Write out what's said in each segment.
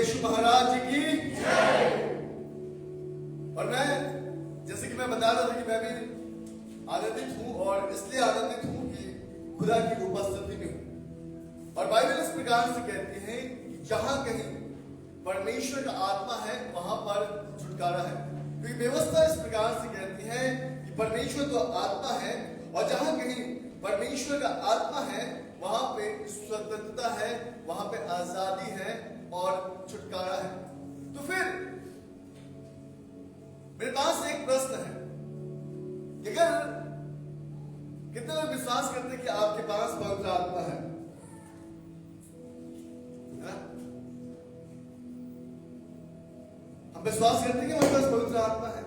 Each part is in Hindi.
यीशु महाराज की जय। और मैं जैसे कि मैं बता रहा था कि मैं भी आनंदित हूं और इसलिए आनंदित हूं कि खुदा की उपस्थिति में हूं। और बाइबल इस प्रकार से कहती है कि जहां कहीं परमेश्वर का आत्मा है वहां पर छुटकारा है। क्योंकि व्यवस्था इस प्रकार से कहती है कि परमेश्वर तो आत्मा है और जहां कहीं परमेश्वर का आत्मा है वहां पे स्वतंत्रता है, वहां पे आजादी है और छुटकारा है। तो फिर मेरे पास एक प्रश्न है कि अगर कितने लोग विश्वास करते हैं कि आपके पास पवित्र आत्मा है? हम विश्वास करते हैं कि हमारे पास पवित्र आत्मा है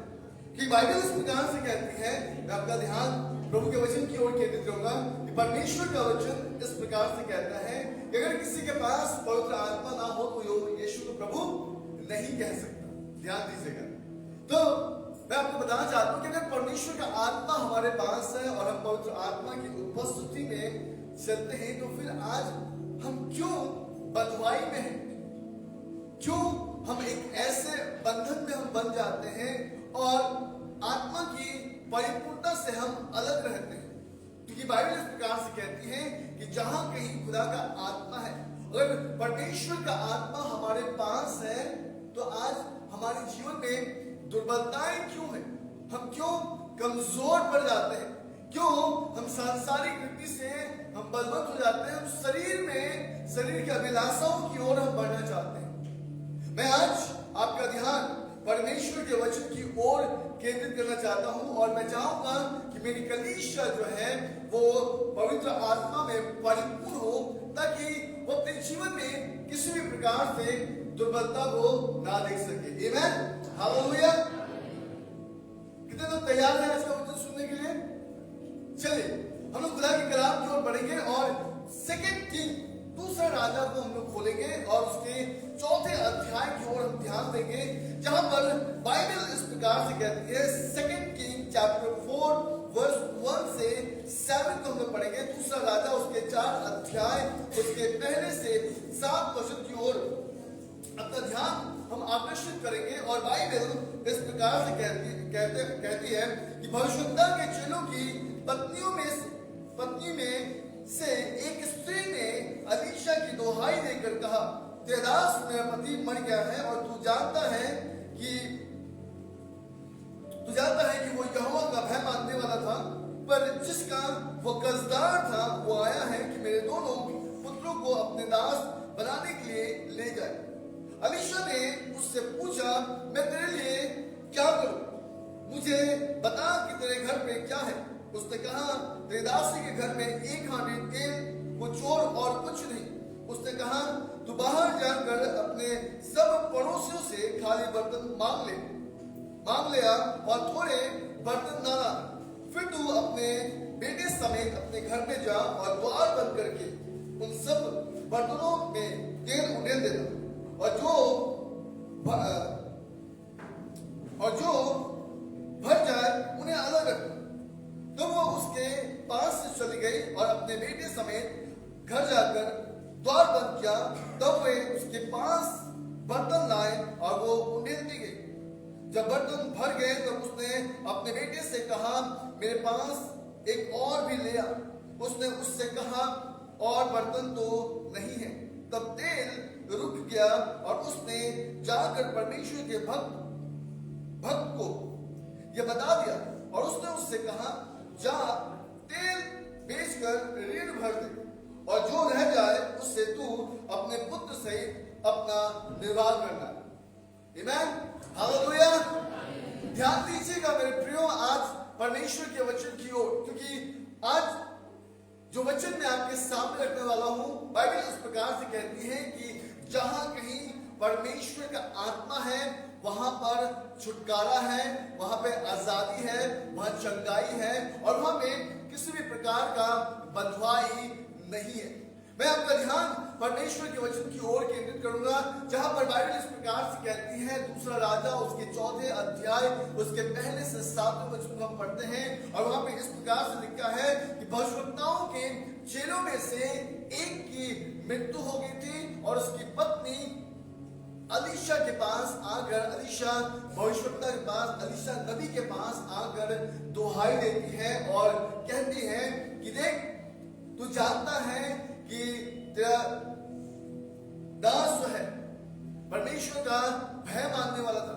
कि बाइबल इस प्रकार से कहती है। मैं आपका ध्यान प्रभु के वचन की ओर केंद्रित करूंगा कि परमेश्वर का वचन इस प्रकार से कहता है कि अगर किसी के पास पवित्र आत्मा ना हो तो यीशु को प्रभु नहीं कह सकता। ध्यान दीजिएगा। तो मैं आपको बताना चाहता हूं कि अगर परमेश्वर का आत्मा हमारे पास है और हम पवित्र आत्मा की उपस्थिति में चलते हैं तो फिर आज हम क्यों बंधुआई में हैं? क्यों हम एक ऐसे बंधन में हम बन जाते हैं और आत्मा की परिपूर्णता से हम अलग रहते हैं? क्योंकि बाइबल इस प्रकार से कहती है कि जहां कहीं खुदा का आत्मा है, अगर परमेश्वर का आत्मा हमारे पास है तो आज हमारे जीवन में दुर्बलताएं क्यों है? हम क्यों कमजोर पड़ जाते हैं? क्यों हम सांसारिक वृत्ति से हम बलवंत हो जाते हैं? हम शरीर की अभिलाषाओं की ओर हम बढ़ना चाहते हैं। मैं आज आपका ध्यान परमेश्वर के वचन की ओर केंद्रित करना चाहता हूं और मैं चाहूंगा कि मेरी कलीसिया जो है वो पवित्र आत्मा में परिपूर्ण हो ताकि वो अपने जीवन में किसी भी प्रकार से दुर्बलता को ना देख सके। आमीन, हालेलुया। कितने लोग तैयार हैं आज का वचन सुनने के लिए? चलिए हम लोग खुदा के कलाम की ओर बढ़ेंगे और सेकंड किंग दूसरा राजा को हम लोग खोलेंगे और उसके चौथे अध्याय की ओर हम ध्यान देंगे जहां पर बाइबल इस प्रकार से कहती है। सेकंड किंग चैप्टर 4 वर्स 1 से 7 को हम लोग पढ़ेंगे। दूसरा राजा उसके 4 अध्याय उसके पहले से 7 वचन की ओर अपना ध्यान हम आकर्षित करेंगे। और बाइबल इस प्रकार से कहती है कि भविष्यवक्ता के चेलों की पत्नी में से एक स्त्री ने अलीशा की दोहाई देकर कहा, तेरा दास मेरा पति मर गया है और तू जानता है कि वो यहोवा का भय मानने वाला था, पर जिसका वो कर्जदार था वो आया है कि मेरे दोनों पुत्रों को अपने दास बनाने के लिए ले जाए। अलीशा ने उससे पूछा, मैं तेरे लिए क्या करूं? मुझे बता कि तेरे घर पे क्या है। उसने कहा, तेरे दासी के घर में एक हांडी तेल, वो चोर और कुछ नहीं। उसने कहा, तू बाहर जाकर अपने सब पड़ोसियों से खाली बर्तन मांग ले आ और थोड़े बर्तन ना ला। फिर तू अपने बेटे समेत अपने घर में जा और द्वार बंद करके उन सब बर्तनों में तेल उड़ेल देना और जो भर जाए उन्हें अलग रखना। तो वो उसके पास से चली गई और अपने बेटे समेत घर जाकर द्वार बंद किया। तब वे उसके पास बर्तन लाए और वो उंडेलती गई। जब बर्तन भर गए तब उसने अपने बेटे से कहा, मेरे पास एक और भी ले आ। उसने उससे कहा, और बर्तन तो नहीं है। तब तेल रुक गया और उसने जाकर परमेश्वर के भक्त को यह बता दिया और उसने उससे कहा, जा तेल बेचकर ऋण भर दे और जो रह जाए उससे तू अपने पुत्र सहित अपना निर्वाह करना। आमीन, हालेलुया। ध्यान दीजिएगा मेरे प्रियो आज परमेश्वर के वचन की ओर, क्योंकि आज जो वचन मैं आपके सामने रखने वाला हूं बाइबल इस प्रकार से कहती है कि जहां कहीं परमेश्वर का आत्मा है वहां पर छुटकारा है, वहां पे आजादी है, वहां चंगाई है और वहां में किसी भी प्रकार का बंधुआई नहीं है। मैं आपका ध्यान परमेश्वर के वचन की ओर केंद्रित करूंगा जहां पर बाइबल इस प्रकार से कहती है। दूसरा राजा उसके 4थे अध्याय उसके पहले से 7वें वचन को हम पढ़ते हैं और वहां पे इस प्रकार से लिखा है कि भविष्यवक्ताओं के चेलों में से एक की मृत्यु हो गई थी और उसकी पत्नी अलीशा के पास आकर, अलीशा भविष्यवक्ता के पास, अलीशा नबी के पास आकर दुहाई देती है और कहती है कि देख, तू जानता है कि तेरा दास जो है परमेश्वर का भय मानने वाला था,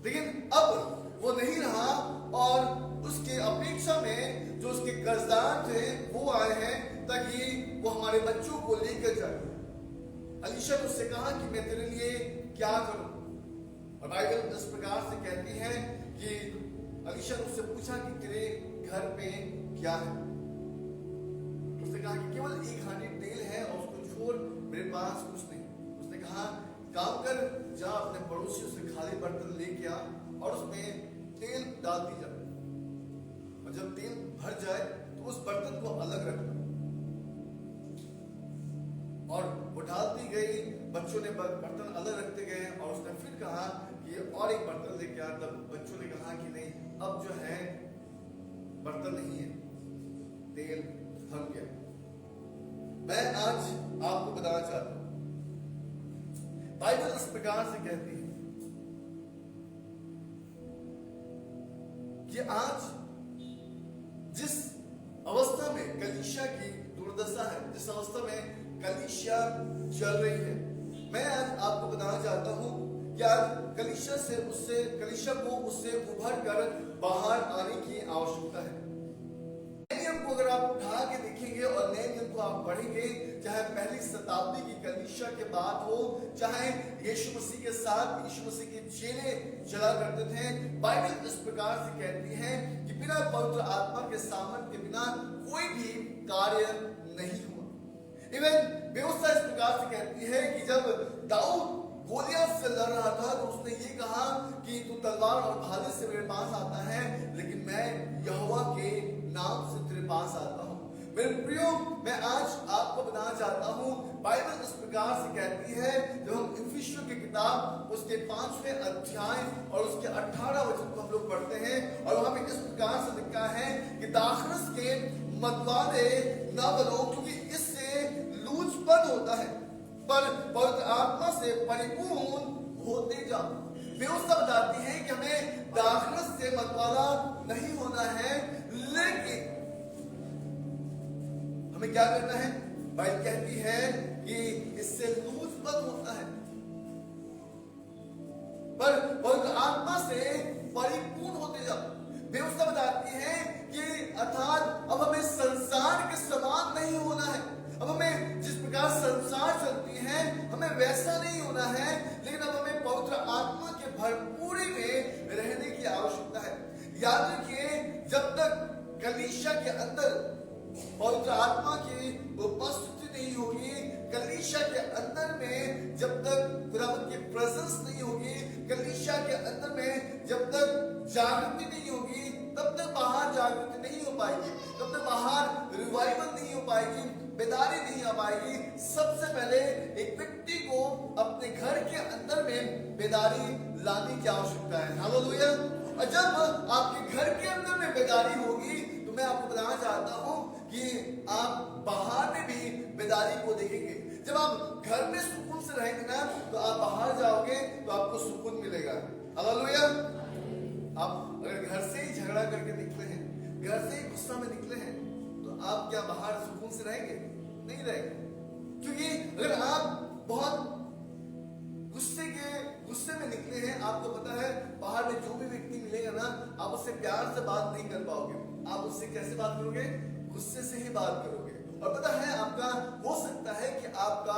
लेकिन अब वो नहीं रहा और उसके अपेक्षा में जो उसके कर्जदार थे वो आए हैं ताकि वो हमारे बच्चों को लेकर जाए। अलीशा ने उससे कहा कि मैं तेरे लिए क्या करूं, और बाइबल इस प्रकार से कहती है कि अलीशा ने उससे पूछा कि तेरे घर पे क्या है। उसने कहा कि केवल एक हांडी तेल है और उसको छोड़ मेरे पास कुछ नहीं। उसने कहा काम कर, जा अपने पड़ोसियों से खाली बर्तन लेके आ और उसमें तेल डाल दी जाए, और जब तेल भर जाए तो उस बर्तन को अलग रखना। और वो डालती गई, बच्चों ने बर्तन अलग रखते गए, और उसने फिर कहा कि और एक बर्तन लेके आ। तब बच्चों ने कहा कि नहीं, अब जो है बर्तन नहीं है, तेल थम गया। मैं आज आपको बताना चाहता हूं, बाइबल इस प्रकार से कहती है कि आज जिस अवस्था में कलीसिया की दुर्दशा है, जिस अवस्था में कलीसिया चल रही है, मैं आज आपको बताना चाहता हूं कि आज कलीसिया को उससे उभर कर बाहर आने की आवश्यकता है। नियम को अगर आप उठा के देखेंगे और नए नियम को आप पढ़ेंगे, चाहे पहली शताब्दी की कलीसिया के बात हो, चाहे यीशु मसीह के साथ यीशु मसीह के चेले चला करते थे, बाइबल इस प्रकार से कहती है कि बिना पवित्र आत्मा के सामर्थ के बिना कोई भी कार्य नहीं हुआ। इवन व्यवस्था इस प्रकार से कहती है कि जब दाऊद गोलियत से लड़ रहा था तो उसने ये कहा कि तू तलवार और भाले से मेरे पास आता है, लेकिन मैं यहोवा के नाम से तेरे पास आता हूं। मेरे प्रियो, मैं आज आपको बताना चाहता हूं, बाइबल इस प्रकार से कहती है, जब हम इफिसियों की किताब उसके 5वें अध्याय और उसके 18 वचन को हम लोग पढ़ते हैं, और वहां पे इस प्रकार से लिखा है कि दाखरस के मतवाले न बनो, क्योंकि इससे लूचपन होता है, पर पवित्र आत्मा से परिपूर्ण होते जाओ। व्यवस्था बताती है कि हमें दाखरस से मतवाला नहीं होना है, लेकिन हमें क्या करना है? बाइबल कहती है कि इससे लूचपन होता है, पर पवित्र आत्मा से परिपूर्ण होते जाओ। व्यवस्था बताती है कि अर्थात अब हमें संसार के समान नहीं होना है, अब हमें जिस प्रकार संसार चलती है हमें वैसा नहीं होना है, लेकिन अब हमें पवित्र आत्मा के भरपूरी में रहने की आवश्यकता है। याद रखिए, जब तक कलीसिया के अंदर पवित्र आत्मा की उपस्थिति नहीं होगी, कलीसिया के अंदर में जब तक खुदावंद की प्रेजेंस नहीं होगी, कलीसिया के अंदर में जब तक जागृति नहीं होगी, तब तक बाहर जागृति नहीं हो पाएगी, तब तक बाहर रिवाइवल नहीं हो पाएगी, बेदारी नहीं आ पाएगी। सबसे पहले एक व्यक्ति को अपने घर के अंदर में बेदारी लाने की आवश्यकता है। हालेलुया। और जब आपके घर के अंदर में बेदारी होगी, तो मैं आपको बताना चाहता हूं कि आप बाहर में भी बेदारी को देखेंगे। जब आप घर में सुकून से रहेंगे ना, तो आप बाहर जाओगे तो आपको सुकून मिलेगा। हालेलुया। आप अगर घर से ही झगड़ा करके निकले हैं, घर से ही गुस्सा में निकले हैं, तो आप क्या बाहर सुकून से रहेंगे? नहीं रहेंगे, क्योंकि अगर आप बहुत गुस्से में निकले हैं, आपको पता है बाहर में जो भी व्यक्ति मिलेगा ना, आप उससे प्यार से बात नहीं कर पाओगे। आप उससे कैसे बात करोगे? गुस्से से ही बात करोगे। और पता है, आपका हो सकता है कि आपका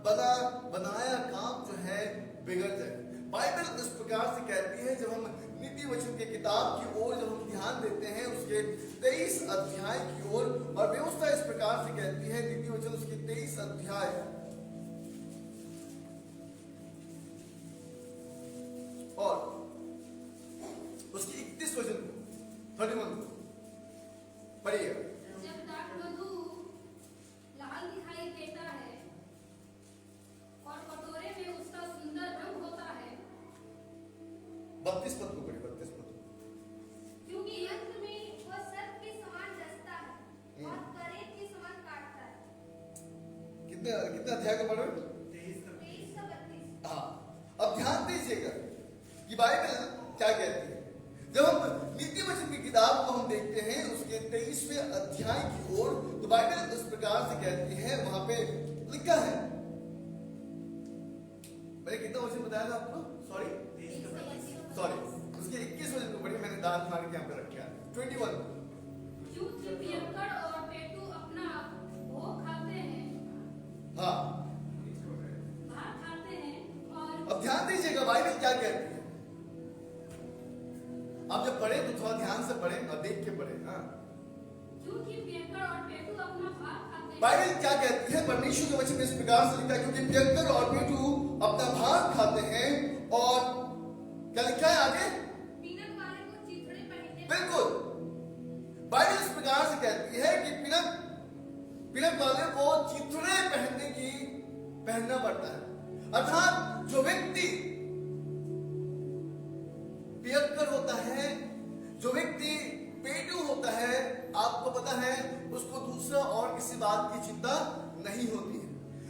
बना बनाया काम जो है बिगड़ जाए। बाइबल इस प्रकार से कहती है, जब हम नीति वचन की किताब की ओर जब हम ध्यान देते हैं, उसके 23 अध्याय की ओर, और व्यवस्था इस प्रकार से कहती है, नीति वचन उसके 23 अध्याय और उसकी 31 वचन को 31 पढ़िएगा। जब दाखमधु लाल दिखाई देता है और कटोरे में उसका सुंदर रंग होता है, 32 पद को पढ़िए, 32 पद। क्योंकि अंत में वह सर्प के समान डसता है और करेत के समान काटता है। कितने अध्याय का पढ़ रहे हो? 23 से 32। हाँ, दीजिएगा कि बाइबल क्या कहती है। जब हम नीति वचन की किताब को हम देखते हैं उसके 23वें अध्याय की ओर, तो बाइबल इस प्रकार से कहती है, वहां पे लिखा है, मैंने कितना वचन बताया था आपको, सॉरी उसके 21 वचन को पढ़िए, मैंने दांत मार के यहाँ पे रखा है 21। क्योंकि पियक्कड़ और पेटू अपना भोग खाते हैं, हाँ भात खाते हैं, और अब ध्यान दीजिएगा बाइबल क्या कहती है। आप जब पढ़े तो थोड़ा ध्यान से पढ़े और देख के पढ़े। हाँ, क्योंकि पियक्कड़ और पेटू अपना भात खाते हैं। बाइबल क्या कहती है, परमेश्वर के वचन में इस प्रकार से लिखा है, क्योंकि पियक्कड़ और पेटू अपना भाग खाते हैं, और क्या लिखा है आगे, पीनट वाले को चिथड़े पहनने। बिल्कुल, बाइबल इस प्रकार से कहती है कि पिनक वाले को चिथड़े पहनना पड़ता है। अर्थात जो व्यक्ति पियक्कर होता है, जो व्यक्ति पेटू होता है, आपको पता है उसको दूसरा और किसी बात की चिंता नहीं होती है।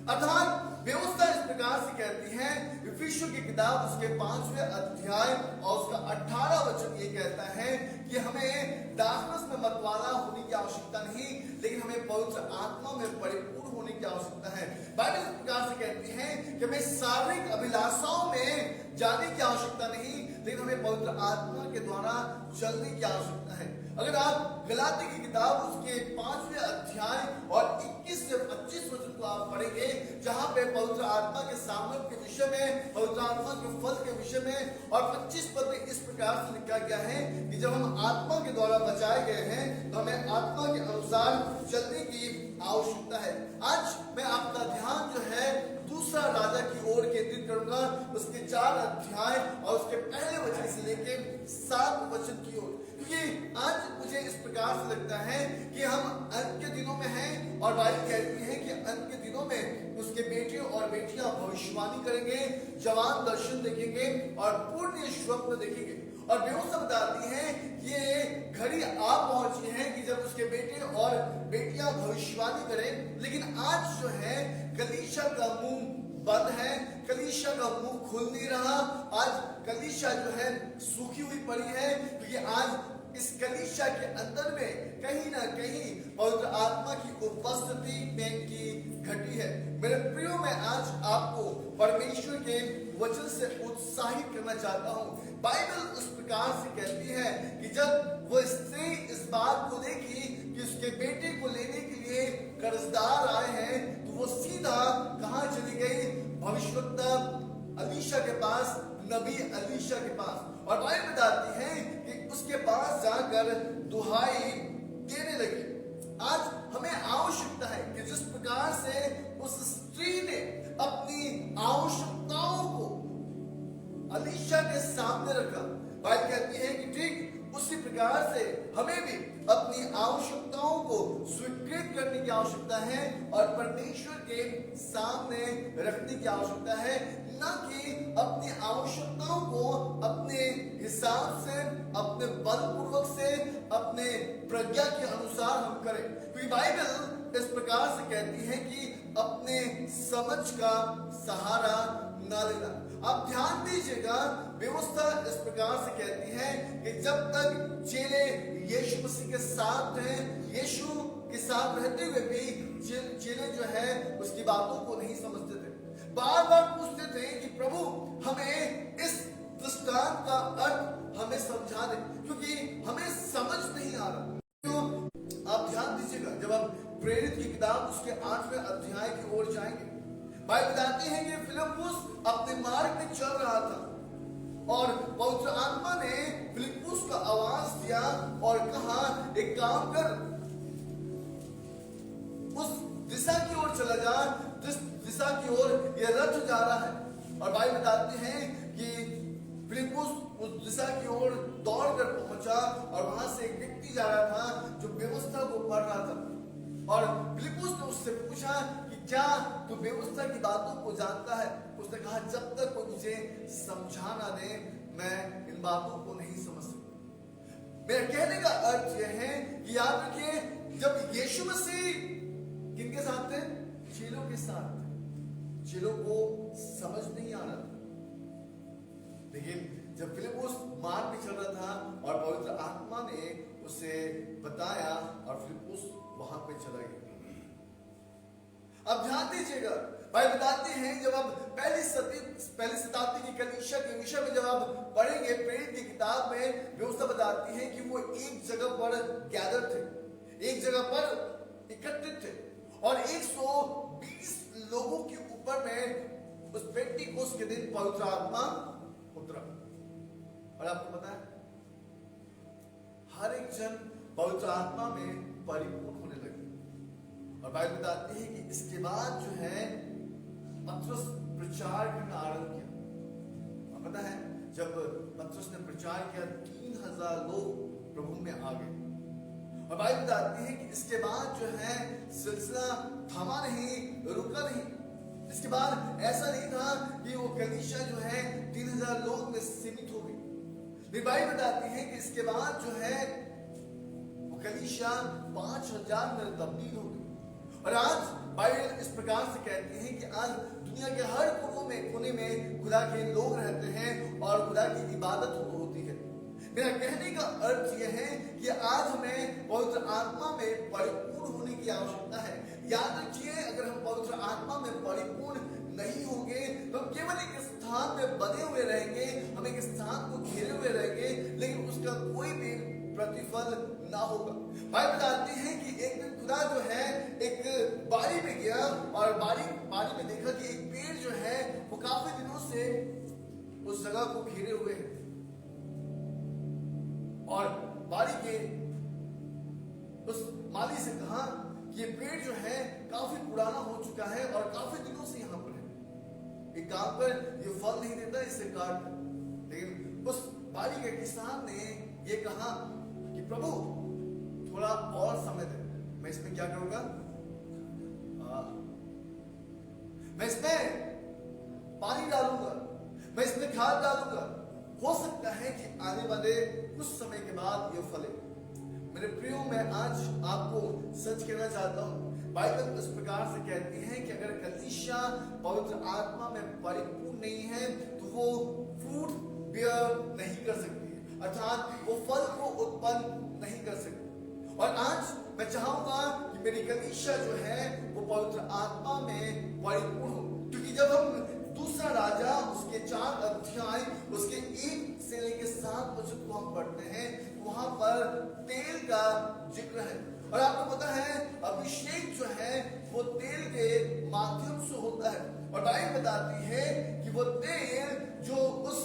अर्थात व्यवस्था इस प्रकार से कहती है, इफिसियों की किताब उसके 5वें अध्याय और उसका 18 वचन ये कहता है कि हमें दाखमस में मतवाला होने की आवश्यकता नहीं, लेकिन हमें पवित्र आत्मा में परिपूर्ण होने की आवश्यकता है। बाइबल इस प्रकार से कहती है कि हमें शारीरिक अभिलाषाओं में जाने की आवश्यकता नहीं, लेकिन हमें पवित्र आत्मा के द्वारा चलने की आवश्यकता है। अगर आप गलाती की किताब उसके 5वें अध्याय और 21 से 25 वचन को आप पढ़ेंगे, जहां पे पवित्र आत्मा के सामर्थ्य के विषय में, पवित्र आत्मा के फल के विषय में, और 25 पद में इस प्रकार से लिखा गया है कि जब हम आत्मा के द्वारा बचाए गए हैं तो हमें आत्मा के अनुसार चलने की आवश्यकता है। आज मैं आपका ध्यान जो है दूसरा राजा की ओर केंद्रित करूंगा, उसके 4 अध्याय और उसके पहले वचन से लेकर 7 वचन की ओर, क्योंकि आज मुझे इस प्रकार से लगता है कि हम अंत के दिनों में हैं, और बाइबल कहती है कि अंत के दिनों में उसके बेटे और बेटियां भविष्यवाणी करेंगे, जवान दर्शन देखेंगे और पूर्ण स्वप्न देखेंगे। और व्यवस्था बताती है ये घड़ी आ पहुंची है कि जब उसके बेटे और बेटियां भविष्यवाणी करें, लेकिन आज जो है कलीसिया का मुंह बंद है, कलीसिया का मुंह खुल नहीं रहा। आज कलीसिया जो है सूखी हुई पड़ी है, क्योंकि आज इस कलीसिया के अंदर में कहीं ना कहीं पवित्र आत्मा की उपस्थिति में की घटी है। मेरे प्रियो, मैं आज आपको परमेश्वर के वचन से उत्साहित करना चाहता हूँ। बाइबल उस प्रकार से कहती है कि जब वो स्त्री इस बात को देखी कि उसके बेटे को लेने के लिए कर्जदार आए हैं, तो वो सीधा कहाँ चली गई, भविष्यवक्ता अलीशा के पास, नबी अलीशा के पास, और बाइबल बताती है कि उसके पास जाकर दुहाई देने लगी। आज हमें आवश्यकता है कि जिस प्रकार से उस स्त्री ने अपनी आवश्यकताओं को अलीशा के सामने रखा, बाइबल कहती है कि ठीक उसी प्रकार से हमें भी अपनी आवश्यकताओं को स्वीकृत करने की आवश्यकता है और परमेश्वर के सामने रखने की आवश्यकता है, न कि अपनी आवश्यकताओं को अपने हिसाब से, अपने बलपूर्वक से, अपने प्रज्ञा के अनुसार हम करें। क्योंकि बाइबल इस प्रकार से कहती है कि अपने समझ का सहारा न लेना। आप ध्यान दीजिएगा, व्यवस्था इस प्रकार से कहती है कि जब तक चेले यीशु मसीह के साथ हैं, यीशु के साथ रहते हुए भी चेले जो है उसकी बातों को नहीं समझते थे, बार बार पूछते थे कि प्रभु हमें इस दृष्टांत का अर्थ हमें समझा दे, क्योंकि हमें समझ नहीं आ रहा। तो आप ध्यान दीजिएगा, जब आप प्रेरित की किताब उसके 8वें अध्याय की ओर जाएंगे, बाइबल बताती है कि फिलिप्पुस अपने मार्ग में चल रहा था और पवित्र आत्मा ने फिलिप्पुस को आवाज दिया और कहा एक काम कर, उस दिशा की ओर चला जा जिस दिशा की ओर यह रथ जा रहा है। और बाइबल बताते हैं कि फिलिप्पुस उस दिशा की ओर दौड़ कर पहुंचा और वहां से एक व्यक्ति जा रहा था जो व्यवस्था को पढ़ रहा था, और फिलिप्पुस ने उससे पूछा कि क्या तू व्यवस्था की बातों को जानता है? उसने कहा जब तक कोई मुझे समझा ना दे मैं इन बातों को नहीं समझ सकता। मेरे कहने का अर्थ यह है कि याद रखिए, जब यीशु मसीह किनके साथ थे? चेलों के साथ। चेलों को समझ नहीं आ रहा था, लेकिन जब फिलिप्पुस मार्ग पे चल रहा था और पवित्र आत्मा ने उसे बताया और फिलिप्पुस वहां पे चला गया। अब ध्यान दीजिएगा, भाई बताते हैं जब आप पहली शताब्दी की कलीसिया के विषय में जब आप पढ़ेंगे, प्रेरित की किताब में व्यवस्था बताती है कि वो एक जगह पर गैदर थे, एक जगह पर इकट्ठित थे और 120 लोगों के ऊपर में उस पेंटिकोस्त के दिन पवित्र आत्मा उतरा। और आपको पता है हर एक जन पवित्र आत्मा में परिपूर्ण होने लगे। और बाइबल बताती है कि इसके बाद जो है पतरस प्रचार करना आरंभ किया। और पता है जब पतरस ने प्रचार किया 3000 लोग प्रभु में आ गए। और बाइबल बताती है कि इसके बाद जो है सिलसिला थमा नहीं, रुका नहीं। इसके बाद ऐसा नहीं था कि वो कलीसिया जो है 3000 लोग में सीमित हो गई। बाइबल बताती है कि इसके बाद जो है वो कलीसिया 5000 में तब्दील हो गई। और आज बाइबल इस प्रकार से कहती है कि आज दुनिया के हर कोने में खुदा के लोग रहते हैं और खुदा की इबादत होती है। मेरा कहने का अर्थ यह है कि आज हमें पवित्र आत्मा में परिपूर्ण होने की आवश्यकता है। याद रखिए, अगर हम पवित्र आत्मा में परिपूर्ण नहीं होंगे तो हम केवल एक स्थान में बने हुए रहेंगे, हम एक स्थान को घेरे हुए रहेंगे, लेकिन उसका कोई भी प्रतिफल ना होगा। बाइबल बताती है कि एक दिन खुदा जो है एक बाड़ी में गया और बाड़ी में देखा कि एक पेड़ जो है वो काफी दिनों से उस जगह को घेरे हुए है और बाड़ी के उस माली से कहा कि ये पेड़ जो है काफी पुराना हो चुका है और काफी दिनों से यहाँ पर है, एक काम पर ये फल नहीं देता, इसे काट। लेकिन उस बाड़ी के किसान ने ये कहा कि प्रभु थोड़ा और समय दे, मैं इसमें क्या करूंगा, मैं इसमें पानी डालूंगा, मैं इसमें खाद डालूंगा, हो सकता है कि आने वाले कुछ समय के बाद ये फले। मेरे प्रियो, मैं आज आपको सच कहना चाहता हूं, बाइबल इस प्रकार से कहती है कि अगर कलीसिया पवित्र आत्मा में परिपूर्ण नहीं है तो वो फ्रूट बियर नहीं कर सकती है, अर्थात वो फल को उत्पन्न नहीं कर सकती। और आज मैं चाहूंगा कि मेरी कलीसिया जो है वो पवित्र आत्मा में परिपूर्ण हो, क्योंकि जब हम दूसरा राजा उसके 4 अध्याय उसके 1 से लेकर 7 वचन को हम पढ़ते हैं, वहां पर तेल का जिक्र है। और आपको पता है अभिषेक जो है वो तेल के माध्यम से होता है। और बाइबल बताती है कि वो तेल जो उस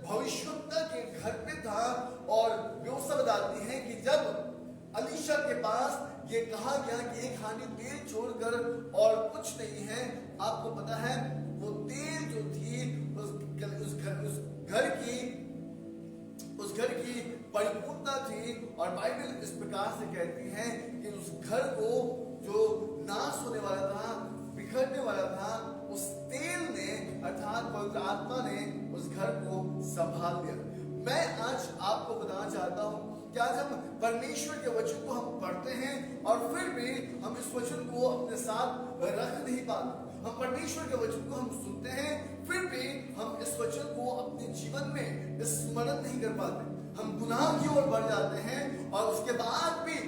भविष्यवक्ता के घर पे था, और व्यवस्था बताती है कि जब अलीशा के पास ये कहा गया कि एक हांडी तेल छोड़कर और कुछ नहीं है, आपको पता है वो तेल जो थी उस घर की परिपूर्णता थी। और बाइबल इस प्रकार से कहती है कि उस घर को जो नाश होने वाला था, बिखरने वाला था, उस तेल ने अर्थात पवित्र आत्मा ने उस घर को संभाल लिया। मैं आज आपको बताना चाहता हूं कि आज हम परमेश्वर के वचन को हम पढ़ते हैं और फिर भी हम इस वचन को अपने साथ रख नहीं पाते। हम परमेश्वर के वचन को हम सुनते हैं, फिर भी हम इस वचन को अपने जीवन में स्मरण नहीं कर पाते। हम गुनाह की ओर बढ़ जाते हैं और उसके बाद भी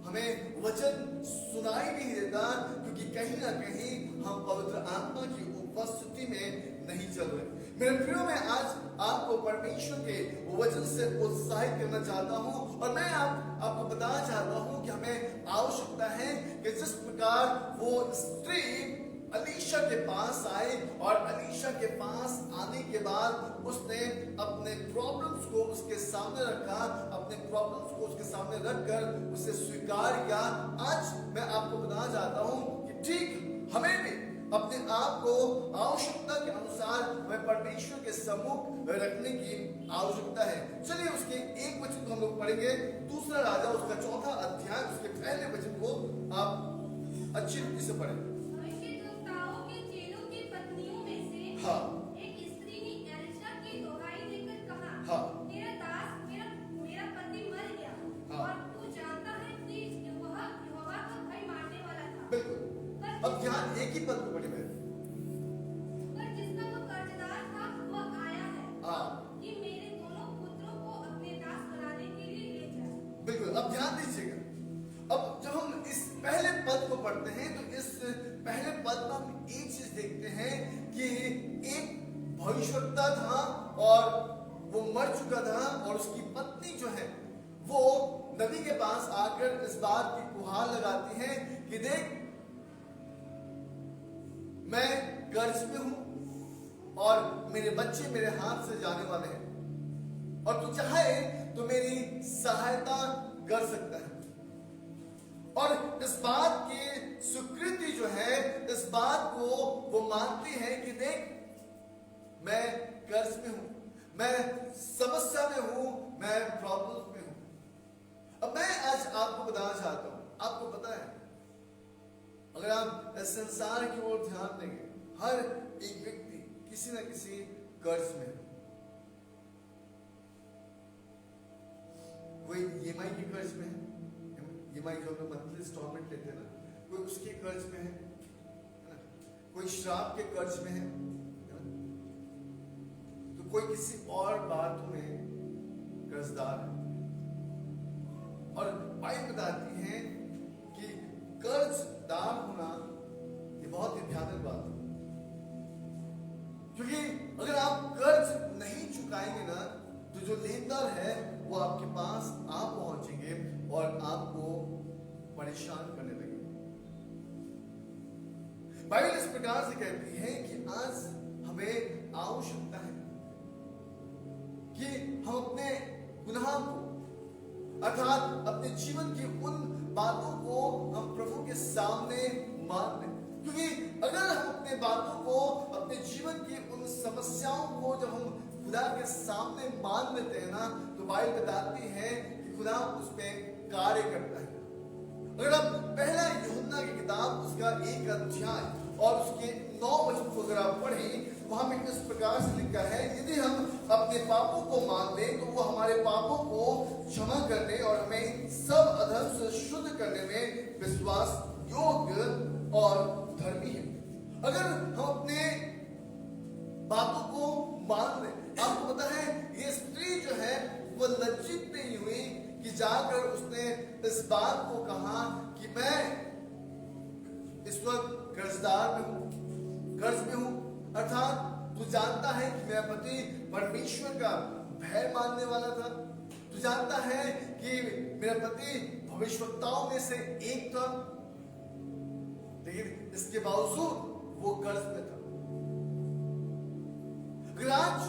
हमें वचन सुनाई नहीं देता, क्योंकि कहीं ना कहीं हम पवित्र आत्मा की उपस्थिति में नहीं चल रहे। मेरे प्रियो, मैं आज आपको परमेश्वर के वचन से उत्साहित करना चाहता हूं और मैं आपको बताना चाहता हूं कि हमें आवश्यकता है कि जिस प्रकार वो स्त्री अलीशा के पास आए और अलीशा के पास आने के बाद उसने अपने प्रॉब्लम्स को उसके सामने रखा, अपने प्रॉब्लम्स को उसके सामने रखकर उसे स्वीकार किया। आज मैं आपको बताना चाहता हूं कि ठीक हमें भी अपने आप को आवश्यकता के अनुसार हमें परमेश्वर के सम्मुख रखने की आवश्यकता है। चलिए उसके एक वचन को हम लोग पढ़ेंगे, दूसरा राजा उसका 4 अध्याय उसके पहले वचन को आप अच्छी रीति से पढ़ें। हाँ, एक स्त्री ने एलिशा की दुहाई देकर कहा, हाँ, मेरा दास मेरा पति मर गया, हाँ, और तू जानता है कि वह यहोवा का भय मानने वाला था। बिल्कुल। अब ध्यान एक ही पद को पढ़े। पर जिसका वो कर्जदार था वह आया है भविष्यवक्ता था और वो मर चुका था, और उसकी पत्नी जो है वो नबी के पास आकर इस बात की गुहार लगाती है कि देख, मैं कर्ज में हूं और मेरे बच्चे मेरे हाथ से जाने वाले हैं, और तू चाहे तो मेरी सहायता कर सकता है। और इस बात की स्वीकृति जो है, इस बात को वो मानती है कि देख, मैं कर्ज में हूं, मैं समस्या में हूं, मैं प्रॉब्लम में हूं। अब मैं आज आपको बताना चाहता हूं, आपको पता है, अगर आप इस संसार की ओर ध्यान देंगे, हर एक व्यक्ति किसी न किसी कर्ज में है। कोई ईएमआई के कर्ज में है, ईएमआई जो हम मंथली इंस्टॉलमेंट लेते हैं ना, कोई उसके कर्ज में है ना? कोई शराब के कर्ज में है ना? तो कोई किसी और बातों में कर्जदार है। और बाइबल बताती है कि कर्जदार होना ये बहुत ही भयानक बात है, क्योंकि अगर आप कर्ज नहीं चुकाएंगे ना, तो जो लेनदार है वो आपके पास आ पहुंचेंगे और आपको परेशान करने लगेंगे। बाइबल इस प्रकार से कहती है कि आज हमें आवश्यकता है कि हम अपने गुनाह को, अर्थात अपने जीवन की उन बातों को हम प्रभु के सामने मान लें। क्योंकि अगर हम अपने बातों को, अपने जीवन की उन समस्याओं को जब हम खुदा के सामने मान लेते हैं ना, तो बाइबल बताती है कि खुदा उस पर कार्य करता है। अगर आप पहला यूहन्ना की किताब उसका 1 अध्याय और उसके 9 वचन को अगर आप पढ़ें, वहां में इस प्रकार से लिखा है, यदि हम अपने पापों को मान लें तो वो हमारे पापों को क्षमा करने और हमें सब अधर्म से शुद्ध करने में विश्वास योग्य और धर्मी है। अगर हम अपने बातों को मान लें, आपको पता है ये स्त्री जो है वो लज्जित नहीं हुई कि जाकर उसने इस बात को कहा कि मैं इस वक्त कर्जदार में हूं, कर्ज में हूं। अर्थात तू जानता है कि मेरा पति परमेश्वर का भय मानने वाला था, तू जानता है कि मेरा पति भविष्यवक्ताओं में से एक था, लेकिन इसके बावजूद वो कर्ज में था। आज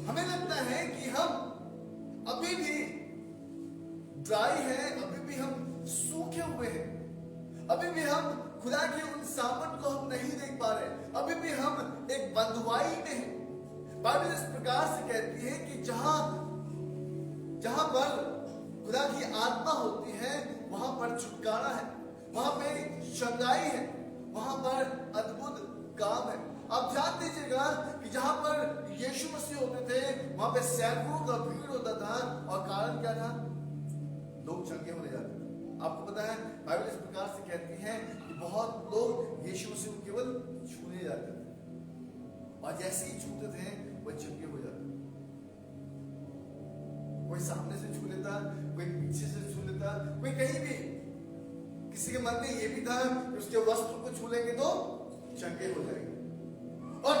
हमें लगता है कि हम अभी भी ड्राई हैं, अभी भी हम सूखे हुए हैं, अभी भी हम खुदा के उन सामर्थ को हम नहीं देख पा रहे, अभी भी हम एक बंधुआई में हैं। बाइबल इस प्रकार से कहती है कि जहां पर खुदा की आत्मा होती है वहां पर छुटकारा है, वहां पे चंगाई है, वहां पर अद्भुत काम है। आप ध्यान दीजिएगा कि जहां पर यीशु मसीह होते थे वहां पे सैकड़ों का भीड़ होता था, और कारण क्या था? लोग चंगे होने जाते थे। आपको पता है बाइबल इस प्रकार से कहती है कि बहुत लोग यीशु मसीह को केवल छूने जाते थे, और जैसे ही छूते थे वो चंगे हो जाते थे। कोई सामने से छू लेता, कोई पीछे से छू लेता, कोई कहीं भी। किसी के मन में ये भी था कि उसके वस्त्र को छू लेंगे तो चंगे हो जाएंगे। और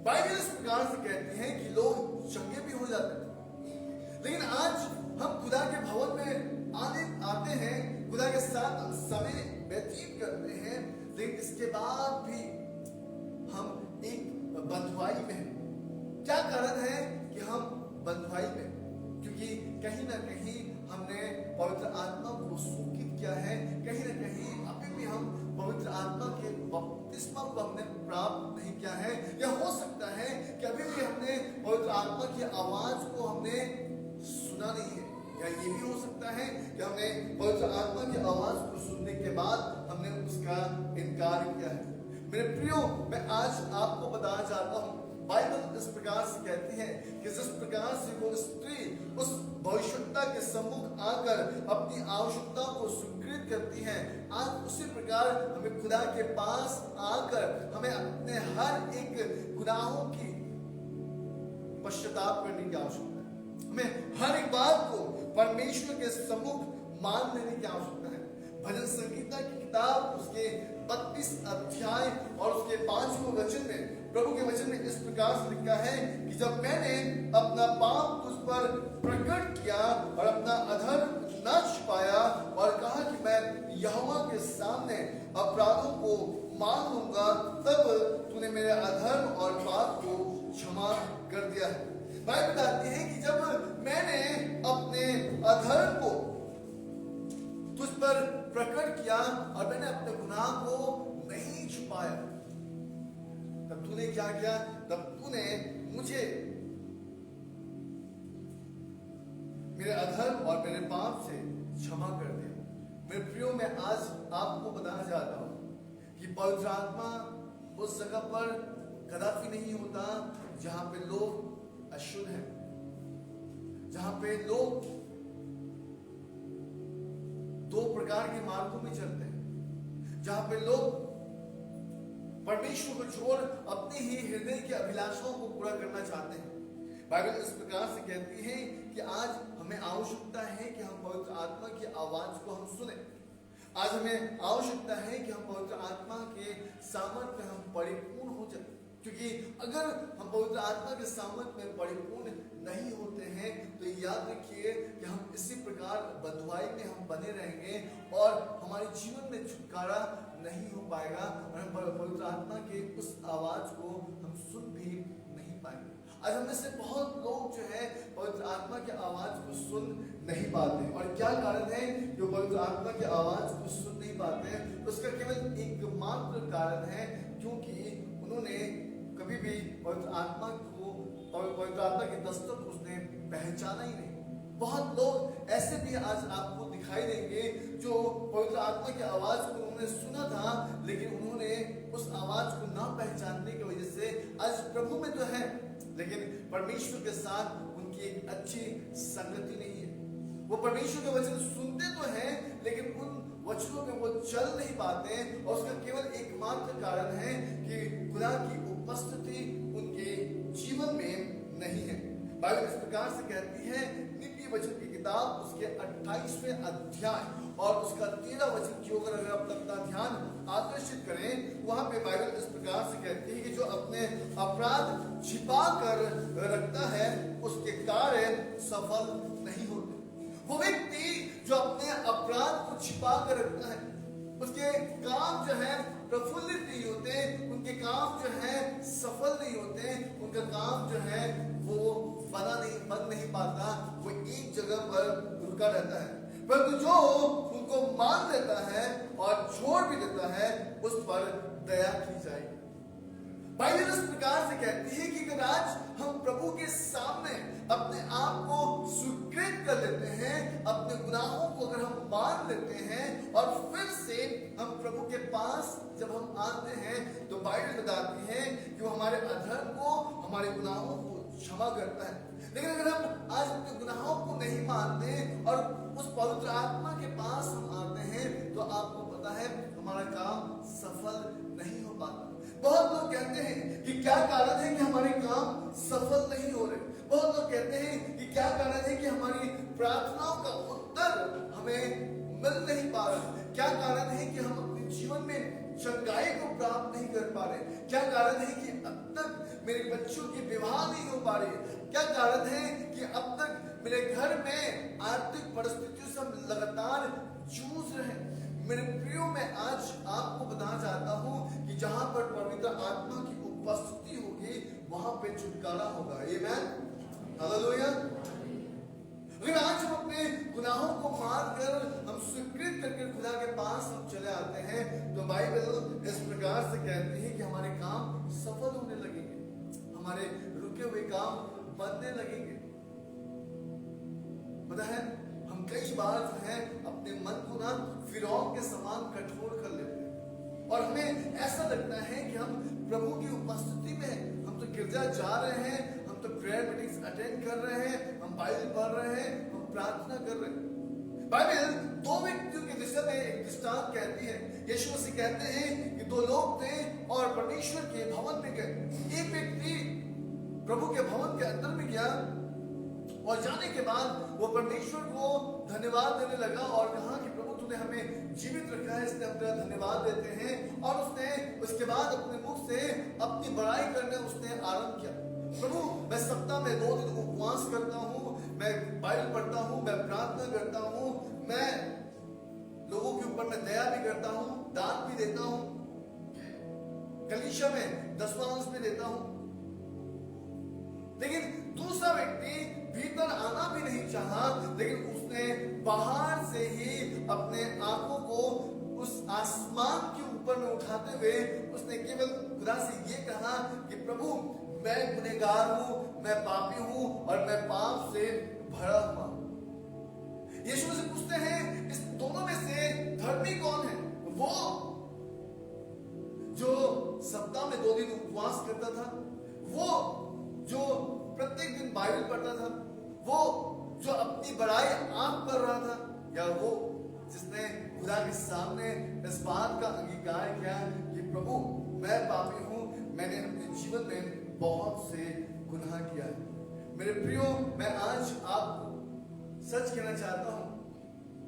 बाइबल इस प्रकार से कहती है कि लोग चंगे भी हो जाते थे। लेकिन आज हम खुदा के भवन में आते हैं, खुदा के साथ समय व्यतीत करते हैं, लेकिन इसके बाद भी हम एक बंधुआई में हैं। क्या कारण है कि हम बंधुआई में? क्योंकि कहीं ना कहीं हमने पवित्र आत्मा को सूखित किया है, कहीं ना कहीं अभी भी हम पवित्र आत्मा के बपतिस्मा को हमने प्राप्त नहीं किया है। या हो सकता है कि अभी भी हमने पवित्र आत्मा की आवाज को हमने सुना नहीं है, या ये भी हो सकता है कि हमने पवित्र आत्मा की आवाज को सुनने के बाद हमने उसका इनकार किया है। मेरे प्रियो, मैं आज आपको बताना चाहता हूं, बाइबल इस प्रकार से कहती है कि जिस प्रकार से वो स्त्री उस भविष्यवक्ता के सम्मुख आकर अपनी आवश्यकता को स्वीकृत करती है, आज उसी प्रकार हमें खुदा के पास आकर हमें अपने हर एक गुनाहों की पश्चाताप करने की आवश्यकता है। हमें हर एक बात को परमेश्वर के सम्मुख मान लेने की आवश्यकता है। भजन संगीता की किताब उसके 32 अध्याय और उसके 5वें वचन में प्रभु के वचन में इस प्रकार से लिखा है कि जब मैंने अपना पाप तुझ पर प्रकट किया और अपना अधर्म न छिपाया और कहा कि मैं यहोवा के सामने अपराधों को मान लूंगा, तब तूने मेरे अधर्म और पाप को क्षमा कर दिया है। बाइबल बताती है कि जब मैंने अपने अधर्म को तुझ पर प्रकट किया और मैंने अपने गुनाह को नहीं छुपाया, तब तूने क्या किया? तब तूने मुझे मेरे अधर्म और मेरे पाप से क्षमा कर दिया। मेरे प्रियो, मैं आज आपको बताना चाहता हूं कि पवित्र आत्मा उस जगह पर कदापि नहीं होता जहां पे लोग अशुद्ध हैं, जहां पे लोग दो प्रकार के मार्गों में चलते हैं, जहां पे लोग परमेश्वर को छोड़ अपने ही हृदय की अभिलाषाओं को पूरा करना चाहते हैं। बाइबल इस प्रकार से कहती है कि आज हमें आवश्यकता है कि हम पवित्र आत्मा की आवाज को हम सुने। आज हमें आवश्यकता है कि हम पवित्र आत्मा के सामर्थ में हम परिपूर्ण हो जाए, क्योंकि अगर हम पवित्र आत्मा के सामर्थ में परिपूर्ण नहीं होते हैं तो याद रखिए कि हम इसी प्रकार बंधुआई में हम बने रहेंगे और हमारे जीवन में छुटकारा नहीं हो पाएगा और हम पवित्र आत्मा के उस आवाज को हम सुन भी नहीं पाएंगे। आज हम में से बहुत लोग जो है पवित्र आत्मा की आवाज को सुन नहीं पाते, और क्या कारण है जो पवित्र आत्मा की आवाज को सुन नहीं पाते? उसका केवल एकमात्र कारण है क्योंकि उन्होंने कभी भी पवित्र आत्मा की दस्तक उसने पहचाना ही नहीं। बहुत लोग ऐसे भी आज आपको दिखाई देंगे जो पवित्र आत्मा की आवाज को उन्होंने सुना था, लेकिन उन्होंने उस आवाज को ना पहचानने की वजह से आज प्रभु में तो है लेकिन परमेश्वर के साथ उनकी एक अच्छी संगति नहीं है। वो परमेश्वर के वचन सुनते तो हैं लेकिन उन वचनों में वो चल नहीं पाते, और उसका केवल एकमात्र कारण है कि खुदा की उपस्थिति उनके जीवन में नहीं है। बाइबल इस प्रकार से कहती है, नीति वचन की किताब उसके 28वें अध्याय और उसका 13 वचन की ओर अगर आप अपना ध्यान आकर्षित करें, वहां पे बाइबल इस प्रकार से कहती है कि जो अपने अपराध छिपा कर रखता है उसके कार्य सफल नहीं होते। वो व्यक्ति जो अपने अपराध को छिपा कर रखता है उसके काम जो है प्रफुल्लित नहीं होते, उनके काम जो है सफल नहीं होते, उनका काम जो है वो बन नहीं पाता, वो एक जगह पर रुका रहता है। परंतु जो उनको मान लेता है और छोड़ भी देता है उस पर दया की जाएगी। बाइबल इस प्रकार से कहती है कि अगर आज हम प्रभु के सामने अपने आप को स्वीकृत कर लेते हैं, अपने गुनाहों को अगर हम मान लेते हैं और फिर से हम प्रभु के पास जब हम आते हैं तो बाइबल बताती है कि वो हमारे अधर्म को, हमारे गुनाहों को क्षमा करता है। लेकिन अगर हम आज अपने गुनाहों को नहीं मानते और उस पवित्र आत्मा के पास हम आते हैं तो आपको पता है हमारा काम सफल नहीं हो पाता। बहुत लोग कहते हैं कि क्या कारण है कि हमारे काम सफल नहीं हो रहे। बहुत लोग कहते हैं कि क्या कारण है कि हमारी प्रार्थनाओं का उत्तर हमें मिल नहीं पा रहा। क्या कारण है कि हम अपने जीवन में चंगाई को प्राप्त नहीं कर पा रहे। क्या कारण है कि अब तक मेरे बच्चों की विवाह नहीं हो पा रही। क्या कारण है कि अब तक मेरे घर में आर्थिक परिस्थितियों से हम लगातार जूझ रहे हैं। मेरे प्रियो, मैं आज आपको बताना चाहता हूं कि जहां पर पवित्र आत्मा की उपस्थिति होगी वहां पे छुटकारा होगा। आमीन, हालेलुया। लेकिन आज हम अपने गुनाहों को मानकर हम स्वीकृत करके खुदा के पास हम चले आते हैं तो बाइबल इस प्रकार से कहती है कि हमारे काम सफल होने लगेंगे, हमारे रुके हुए काम बनने लगेंगे। पता है हम कई बार जो है अपने मन को ना फिरौन के समान कठोर कर लेते हैं और हमें ऐसा लगता है कि हम प्रभु की उपस्थिति में, हम तो गिरजा जा रहे हैं, हम तो प्रेयर मीटिंग्स अटेंड कर रहे हैं, हम बाइबल पढ़ रहे हैं, हम प्रार्थना कर रहे हैं। बाइबल दो व्यक्तियों के विषय में एक दृष्टांत कहती है। यीशु मसीह कहते हैं कि दो लोग थे और परमेश्वर के भवन में गए। एक व्यक्ति प्रभु के भवन के अंदर में गया और जाने के बाद वो परमेश्वर को धन्यवाद देने लगा और कहा कि प्रभु तूने हमें जीवित रखा है, इसलिए हम तेरा धन्यवाद देते हैं। और उसने उसके बाद अपने मुख से अपनी बड़ाई करने उसने आरंभ किया। प्रभु मैं सप्ताह में 2 दिन उपवास करता हूँ, मैं बाइबल पढ़ता हूँ, मैं प्रार्थना करता हूँ, मैं लोगों के ऊपर मैं दया भी करता हूँ, दान भी देता हूँ, कलीसिया में 10वां अंश भी देता हूँ। लेकिन दूसरा व्यक्ति भीतर आना भी नहीं चाहा, लेकिन उसने बाहर से ही अपने आंखों को उस आसमान के ऊपर में उठाते हुए उसने केवल खुदा से ये कहा कि प्रभु मैं गुनहगार हूं, मैं पापी हूं और मैं पाप से भरा हुआ हूं। यीशु से पूछते हैं इस दोनों में से धर्मी कौन है? वो जो सप्ताह में 2 दिन उपवास करता था, वो जो प्रत्येक दिन बाइबल पढ़ता था, वो जो अपनी बड़ाई आप कर रहा था, या वो जिसने खुदा के सामने इस बात का अंगीकार किया कि प्रभु मैं पापी हूं, मैंने अपने जीवन में बहुत से गुनाह किया है। मेरे प्रियो, मैं आज आपको सच कहना चाहता हूं,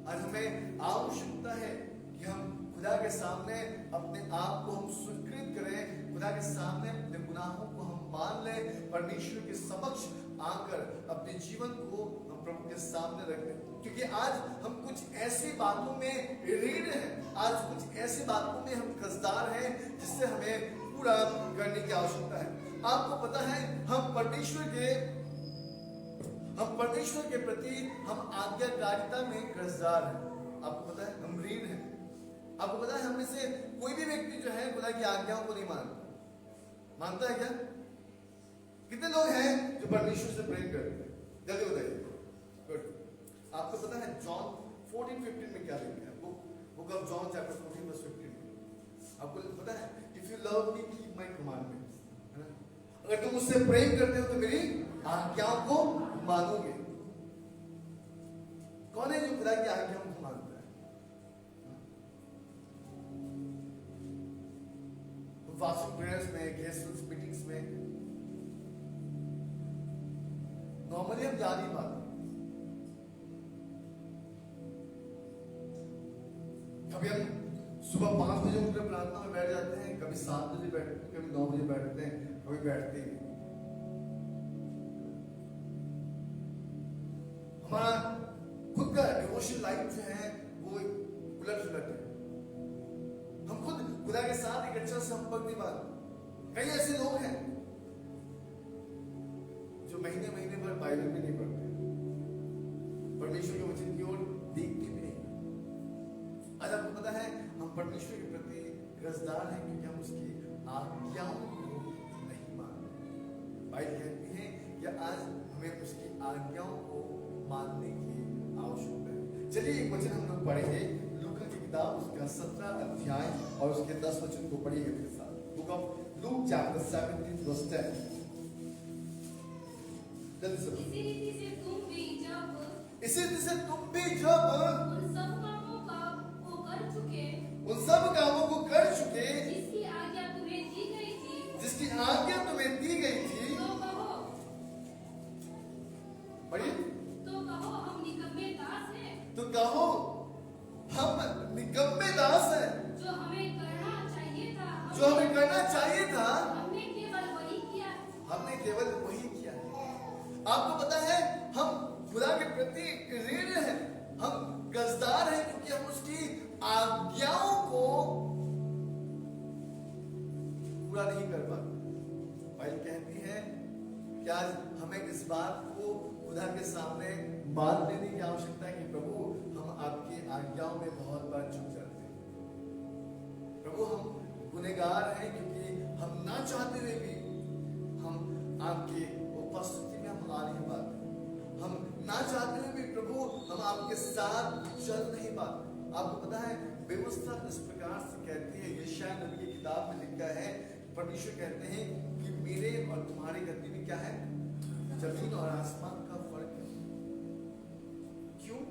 आज हमें आवश्यकता है कि हम खुदा के सामने अपने आप को हम स्वीकृत करें, खुदा के सामने अपने गुनाहों को हम मान लें, परमेश्वर के समक्ष आकर अपने जीवन को हम प्रभु के सामने रख दें। क्योंकि आज हम कुछ ऐसी बातों में रीढ़ हैं, आज कुछ ऐसी बातों में हम कर्जदार हैं जिससे हमें पूरा करने की आवश्यकता है। आपको पता है हम परमेश्वर के प्रति हम आज्ञाकारिता में कर्जदार हैं। आपको पता है हम ऋण हैं। आपको पता है हम में से कोई भी व्यक्ति जो है खुदा की आज्ञाओं को नहीं मानता है क्या? कितने लोग हैं जो परमेश्वर से प्रेम करते हैं? जल्दी बताइए। गुड। आपको पता है जॉन 14:15 में क्या लिखा है? बुक ऑफ जॉन चैप्टर 14:15 में आपको पता है if you love me keep my commandments, है ना? अगर तुम मुझसे प्रेम करते हो तो मेरी आज्ञाओं को मानोगे। कौन है जो खुदा की आज्ञाओं को मानता है? फास्टिंग प्रेयर्स में, गेस्ट मीटिंग्स में नॉर्मली हम जा नहीं पाते। कभी हम सुबह 5 बजे उठकर प्रार्थना में बैठ जाते हैं, कभी 7 बजे बैठते हैं, कभी 9 बजे बैठते हैं, कभी बैठते ही नहीं। हमारा खुद का डिवोशन लाइफ जो है वो उलट सुलट है। हम खुद खुदा के साथ एक अच्छा संपर्क नहीं पाते। कई ऐसे लोग हैं जो महीने महीने भर बाइबल भी नहीं पढ़ते, परमेश्वर के वचन की ओर देखते भी नहीं। आज आपको पता है हम परमेश्वर के प्रति कर्जदार हैं क्योंकि हम उसकी आज्ञाओं को नहीं मानते। बाइबल कहती है कि आज हमें उसकी आज्ञाओं को मानने की आवश्यकता है। चलिए एक वचन हम लोग पढ़ेंगे, लूका की किताब उसका 17 अध्याय और उसके 10 वचन को पढ़िएगा मेरे साथ। Book of Luke chapter 17 verse 10। इसी रीति से तुम भी जब उन सब कामों को कर चुके जिसकी आज्ञा तुम्हें दी गई थी, तो कहो पढ़िए, तो कहो हम निकम्मे दास हैं, तो कहो हम निकम्मे दास हैं। जो हमें करना चाहिए था हमने केवल वही किया है। आपको पता है हम खुदा के प्रति ऋण हैं, हम कर्जदार हैं क्योंकि हम उसकी आज्ञाओं को पूरा नहीं कर पाते। बाइबल कहती है कि आज हमें इस बात को खुदा के सामने मान लेने की आवश्यकता है कि प्रभु हम आपकी आज्ञाओं में बहुत बार चूक जाते हैं। प्रभु हम गुनहगार हैं क्योंकि हम ना चाहते हुए भी हम आपकी उपस्थिति में हम आ नहीं पाते। हम ना चाहते हुए भी प्रभु हम आपके साथ चल नहीं पाते। आपको पता है व्यवस्था इस प्रकार से कहती है, यशायाह नबी की किताब में लिखा है, परमेश्वर कहते हैं कि मेरे और तुम्हारे गति में क्या है? जमीन और आसमान का फर्क है। क्यों?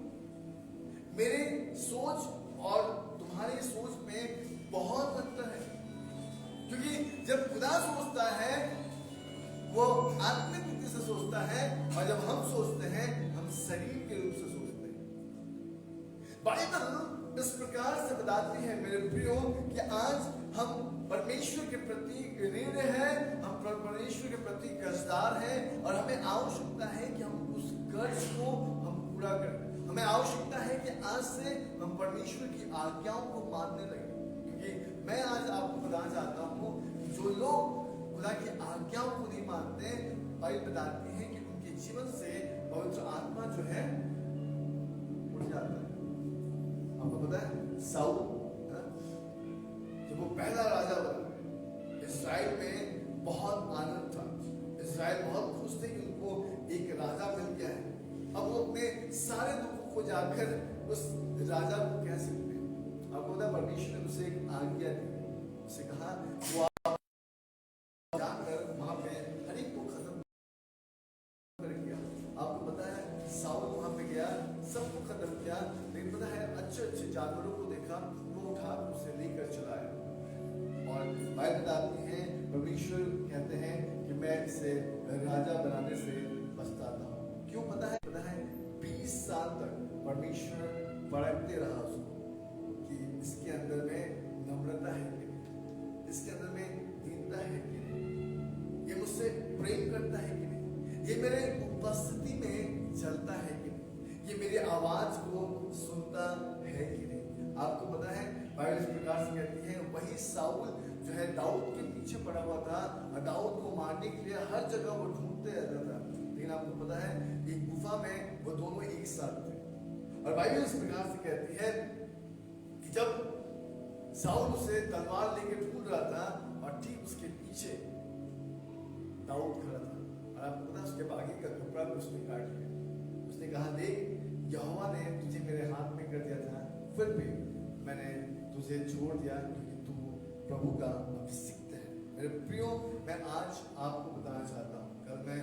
मेरे सोच और तुम्हारी सोच में बहुत अंतर है। क्योंकि जब खुदा सोचता है वो आत्मिक रीति से सोचता है, और जब हम सोचते हैं शरीर के रूप से सोचते हैं। बाइबल इस प्रकार से बताती है मेरे प्रियो कि आज हम परमेश्वर के प्रति ऋण है, हम परमेश्वर के प्रति कर्जदार हैं और हमें आवश्यकता है कि हम उस कर्ज को हम पूरा करें। हमें आवश्यकता है कि आज से हम परमेश्वर की आज्ञाओं को मानने लगे, क्योंकि मैं आज आपको बताना चाहता हूँ जो लोग खुदा की आज्ञाओं को नहीं मानते, बाइबल बताती है कि उनके जीवन से पवित्र आत्मा जो है उठ जाता है। आपको पता है साउल जब वो पहला राजा बना, इस्राएल में बहुत आनंद था, इस्राएल बहुत खुश थे कि उनको एक राजा मिल गया है। अब वो अपने सारे दुखों को जाकर उस राजा को कह सकते हैं। आपको पता है परमेश्वर ने उसे एक आज्ञा दी, उसे कहा वो जाकर वहां पे हर एक को खत्म कर गया। आपको पता है साउल वहां पे गया, सबको खत्म किया, लेकिन पता है अच्छे अच्छे जानवरों को देखा, वो उठा उसे लेकर चलाया। और बाइबल बताती है परमेश्वर कहते हैं कि मैं इसे राजा बनाने से पछताता हूँ। क्यों पता है 20 साल तक परमेश्वर परखते रहा उसको कि इसके अंदर में नम्रता है कि नहीं, इसके अंदर में दीनता है कि नहीं, ये मुझसे प्रेम करता है कि नहीं, ये मेरे उपस्थिति में चलता है कि नहीं, ये मेरी आवाज को सुनता है कि नहीं। आपको पता है बाइबल इस प्रकार से कहती है वही साउल जो है दाऊद के पीछे पड़ा हुआ था और दाऊद को मारने के लिए हर जगह वो ढूंढते रहता था, लेकिन आपको पता है एक गुफा में वो दोनों एक साथ थे। और बाइबल इस प्रकार से कहती है कि जब साउल उसे तलवार लेके ढूंढ रहा था और ठीक उसके पीछे दाऊद खड़ा था, और आपको पता है उसके बागी का कपड़ा भी उसने काट लिया। उसने कहा देख यहोवा ने तुझे मेरे हाथ में कर दिया था, फिर भी मैंने तुझे छोड़ दिया क्योंकि तू प्रभु का अभिषिक्त है। मेरे प्रियो मैं आज आपको बताना चाहता हूँ, कल मैं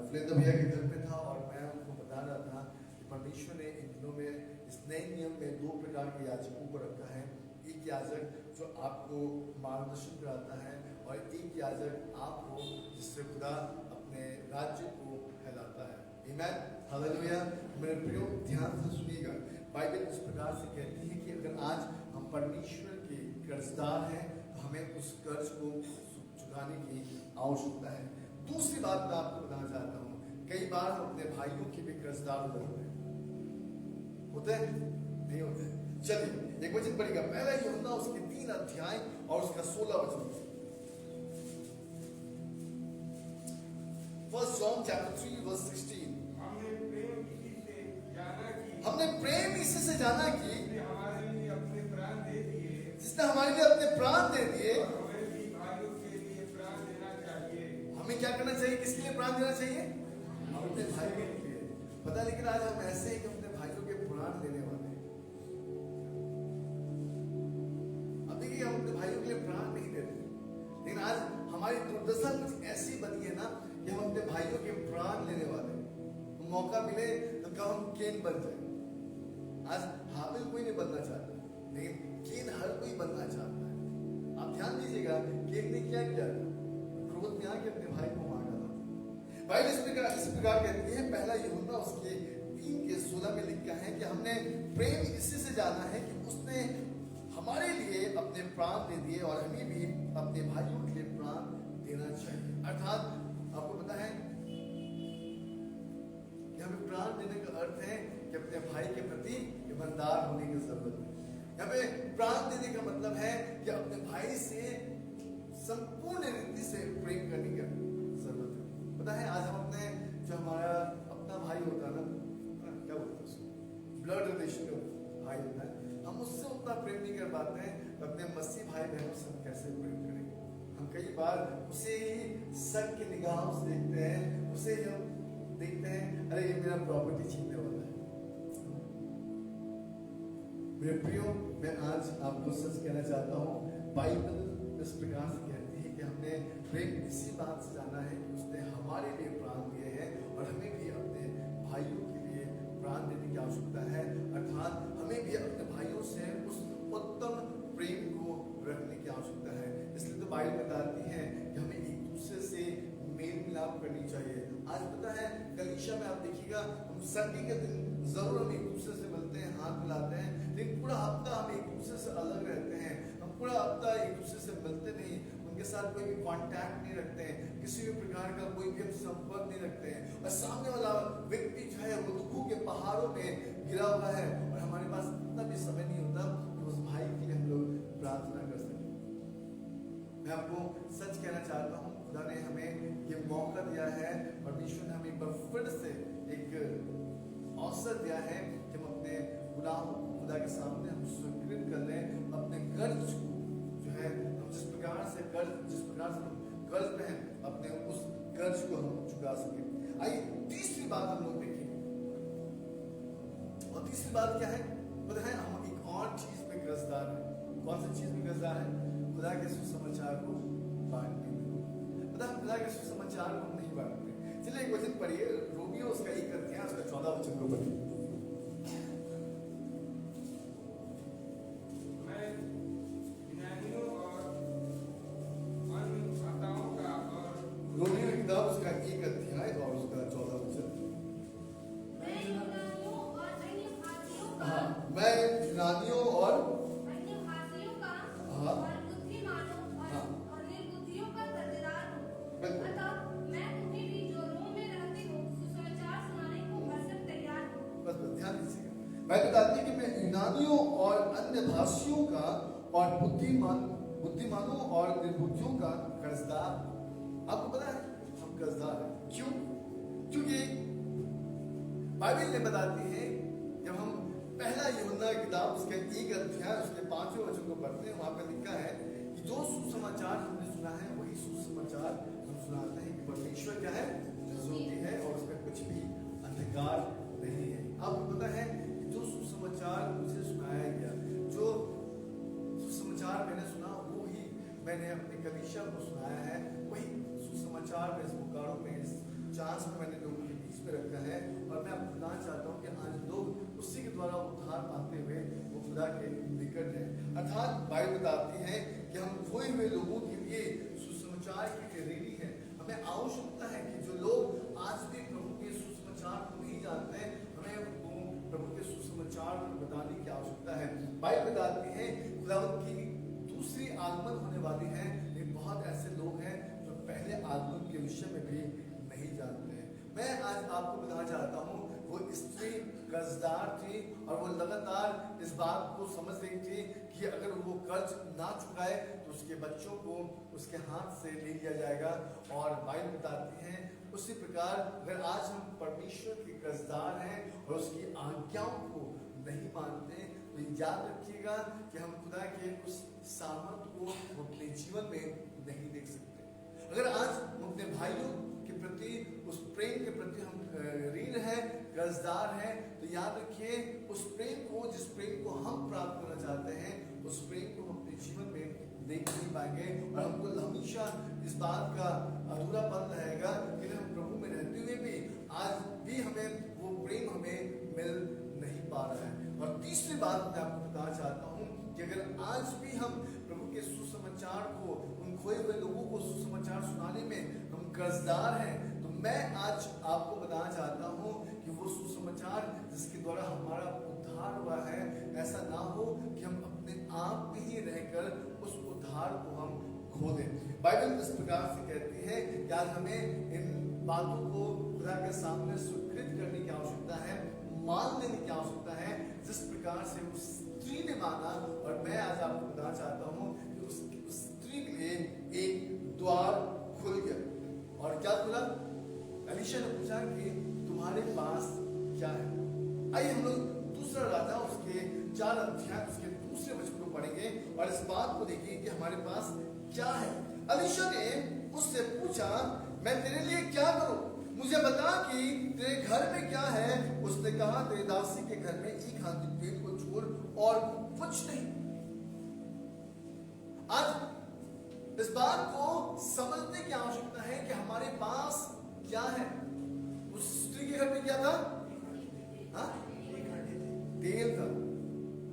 फ्लेंदर भैया के घर पे था और मैं उनको बता रहा था कि परमेश्वर ने इन दिनों में इस नए नियम में 2 प्रकार के याजकों को रखा है। एक याजक जो आपको मार्गदर्शन कराता है और एक याजक आपको जिससे खुदा अपने राज्य को फैलाता है। आमीन, हालेलुया। मेरे प्रियो ध्यान से सुनिएगा, बाइबल इस प्रकार से कहती है कि अगर आज हम परमेश्वर के कर्जदार हैं तो हमें उस कर्ज को चुकाने की आवश्यकता है। दूसरी बात मैं आपको बताना चाहता हूँ, कई बार हम अपने भाइयों के भी कर्जदार होते हैं, नहीं होते। चलिए एक वचन पढ़ेगा, पहला यूहन्ना उसके 3 अध्याय और उसका 16 वचन। First John chapter 3 verse 16। हमने प्रेम इसी से जाना कि जिसने हमारे लिए अपने प्राण दे दिए, हमें क्या करना चाहिए, किसके लिए प्राण देना चाहिए, अपने भाइयों के लिए। पता है लेकिन आज हम ऐसे हैं कि अपने भाइयों के प्राण देने वाले हैं। अब देखिए हम अपने भाइयों के लिए प्राण नहीं देते, लेकिन आज हमारी दुर्दशा कुछ ऐसी बनी है ना कि हम अपने भाइयों के प्राण लेने वाले हैं। मौका मिले तो कब हम केन बन जाए। आज हाबिल कोई नहीं बनना चाहता, लेकिन केन हर कोई बनना चाहता है। आप ध्यान दीजिएगा केन ने क्या किया, क्रोध में आके अपने भाई को मार डाला। बाइबल इस प्रकार कहती है, पहला यूहन्ना उसके 3:16 में लिखा है कि हमने प्रेम इसी से जाना है कि उसने हमारे लिए अपने प्राण दे दिए और हमें भी अपने भाइयों के लिए प्राण देना चाहिए। अर्थात आपको पता है कि हमें प्राण देने का अर्थ है कि अपने भाई के प्रति ईमानदार होने की जरूरत है। यहाँ पे प्राण देने का मतलब है कि अपने भाई से संपूर्ण रीति से प्रेम करने की जरूरत है। पता है आज हम अपने जो हमारा अपना भाई होता है ना, क्या बोलते हैं उसको, ब्लड रिलेशन का भाई होता है, हम उससे उतना प्रेम नहीं कर पाते हैं। अपने मसीह भाई बहनों से हम कैसे प्रेम करेंगे। हम कई बार उसे ही शक की निगाहों से देखते हैं, उसे ही हम देखते हैं अरे ये मेरा प्रॉपर्टी छीनने वाला है। मेरे प्रियो मैं आज आपको सच कहना चाहता हूँ, बाइबल इस प्रकार से कहती है कि हमने प्रेम इसी बात से जाना है कि उसने हमारे लिए प्राण दिए हैं और हमें भी अपने भाइयों के लिए प्राण देने की आवश्यकता है। अर्थात हमें भी अपने भाइयों से उस उत्तम प्रेम को रखने की आवश्यकता है। इसलिए तो बाइबल बताती है कि हमें एक दूसरे से मेल मिलाप आप करनी चाहिए। आज पता है कलीसिया में आप देखिएगा, हम संडे के दिन जरूर हम एक दूसरे से मिलते हैं, हाथ मिलाते हैं, लेकिन पूरा हफ्ता हम एक दूसरे से अलग रहते हैं। हम पूरा हफ्ता एक दूसरे से मिलते नहीं, उनके साथ कोई भी कांटेक्ट नहीं रखते हैं, किसी भी प्रकार का कोई भी हम संपर्क नहीं रखते हैं। और सामने वाला व्यक्ति जो है वो दुखों के पहाड़ों में गिरा हुआ है और हमारे पास इतना भी समय नहीं होता कि उस भाई के लिए हम लोग प्रार्थना कर सकें। मैं आपको सच कहना चाहता हूँ, खुदा ने हमें ये मौका दिया है, परमेश्वर ने हमें एक बार फिर से एक अवसर दिया है कि हम अपने गुनाहों को खुदा के सामने हम स्वीकृत कर लें, अपने कर्ज को जो है हम जिस प्रकार से हम कर्ज में हैं, अपने उस कर्ज को हम चुका सके। आइए तीसरी बात हम लोग देखेंगे, और तीसरी बात क्या है पता है, हम एक और चीज में कर्जदार हैं। कौन सी चीज में कर्जदार है? खुदा के सुसमाचार को बांटने में। पता है खुदा के सुसमाचार को हम नहीं बांटते। चलिए एक वचन पढ़िए, रोमियो उसका 1 अध्याय उसका 14 वचन को पढ़िए। रोमियो की किताब उसका 1 अध्याय और उसका 14 वचन। हाँ, मैं यूनानियों और मैं बताती कि मैं यूनानियों और अन्य भाषियों का और बुद्धिमानों और निर्बुद्धियों का कर्जदार। आपको पता है हम कर्जदार हैं, क्यों? क्योंकि बाइबल ने बताती है, जब हम पहला यूहन्ना की किताब उसके 1 अध्याय उसके 5वें वचन को पढ़ते हैं, वहां पर लिखा है कि जो सुसमाचार हमने सुना है वही सुसमाचार हम सुनाते हैं कि परमेश्वर क्या है? ज्योति है और उसमें कुछ भी अंधकार नहीं है। आपको पता है जो सुसमाचार मुझे सुनाया गया, जो सुसमाचार मैंने सुना वो ही मैंने अपने कलीसिया को सुनाया है, वही सुसमाचार में इस पुकारों में इस चांस में मैंने लोगों के बीच में रखा है। और मैं आपको बताना चाहता हूँ कि आज लोग उसी के द्वारा उद्धार पाते हुए वो खुदा के निकट हैं। अर्थात बाइबल बताती है कि हम खोए हुए लोगों के लिए सुसमाचार की ऋणी है। हमें आवश्यकता है कि जो लोग आज भी प्रभु के सुसमाचार को नहीं जानते हैं, हमें प्रभु के सुसमाचार को बताने की आवश्यकता है। बाइबल बताती है खुदावंद की दूसरी आगमन होने वाली है, लेकिन बहुत ऐसे लोग हैं जो पहले आगमन के विषय में भी नहीं जानते हैं। मैं आज आपको बताना चाहता हूँ, वो स्त्री कर्जदार थी और वो लगातार इस बात को समझ रही थी कि अगर वो कर्ज ना चुकाए तो उसके बच्चों को उसके हाथ से ले लिया जाएगा। और बाइबल बताती है उसी प्रकार अगर आज हम परमेश्वर के कर्जदार हैं और उसकी आज्ञाओं को नहीं मानते तो याद रखिएगा कि हम खुदा के उस सामर्थ्य को अपने जीवन में नहीं देख सकते। अगर आज हम अपने भाइयों के प्रति उस प्रेम के प्रति हम ऋण है, कर्जदार है, तो याद रखिए उस प्रेम को, जिस प्रेम को हम प्राप्त करना चाहते हैं, उस प्रेम को हम अपने जीवन में देख नहीं पाएंगे और हमको हमेशा इस बात का अधूरापन रहेगा कि हम प्रभु में रहते हुए भी आज भी हमें वो प्रेम हमें मिल नहीं पा रहा है। और तीसरी बात मैं आपको बताना चाहता हूँ कि अगर आज भी हम प्रभु के सुसमाचार को, उन खोए हुए लोगों को सुसमाचार सुनाने में हम कर्जदार हैं, तो मैं आज आपको बताना चाहता हूँ कि वो सुसमाचार जिसके द्वारा हमारा उद्धार हुआ है, ऐसा ना हो कि हम अपने आप में ही रहकर उस उद्धार को हम खो दें। बाइबल इस प्रकार से कहती है कि आज हमें इन बातों को खुदा के सामने स्वीकृत करने की आवश्यकता है, मान लेने की आवश्यकता है, जिस प्रकार से उस स्त्री ने माना। और मैं आज आपको बताना चाहता हूँ कि उस स्त्री के लिए एक द्वार खुल गया। और क्या खुला? एलीशा ने पूछा कि तुम्हारे पास क्या है? आइए हम लोग दूसरा राजा उसके 4 अध्याय उसके दूसरे वचन को पढ़ेंगे और इस बात को देखिए कि हमारे पास क्या है। एलीशा ने उससे पूछा, मैं तेरे लिए क्या करूं? मुझे बता कि तेरे घर में क्या है। उसने कहा, तेरी दासी के घर में 1 हाथी तेल को छोड़ और कुछ नहीं। आज इस बात को समझने की आवश्यकता है कि हमारे पास क्या है। उस स्त्री के घर में क्या था? हाँ? तेल था।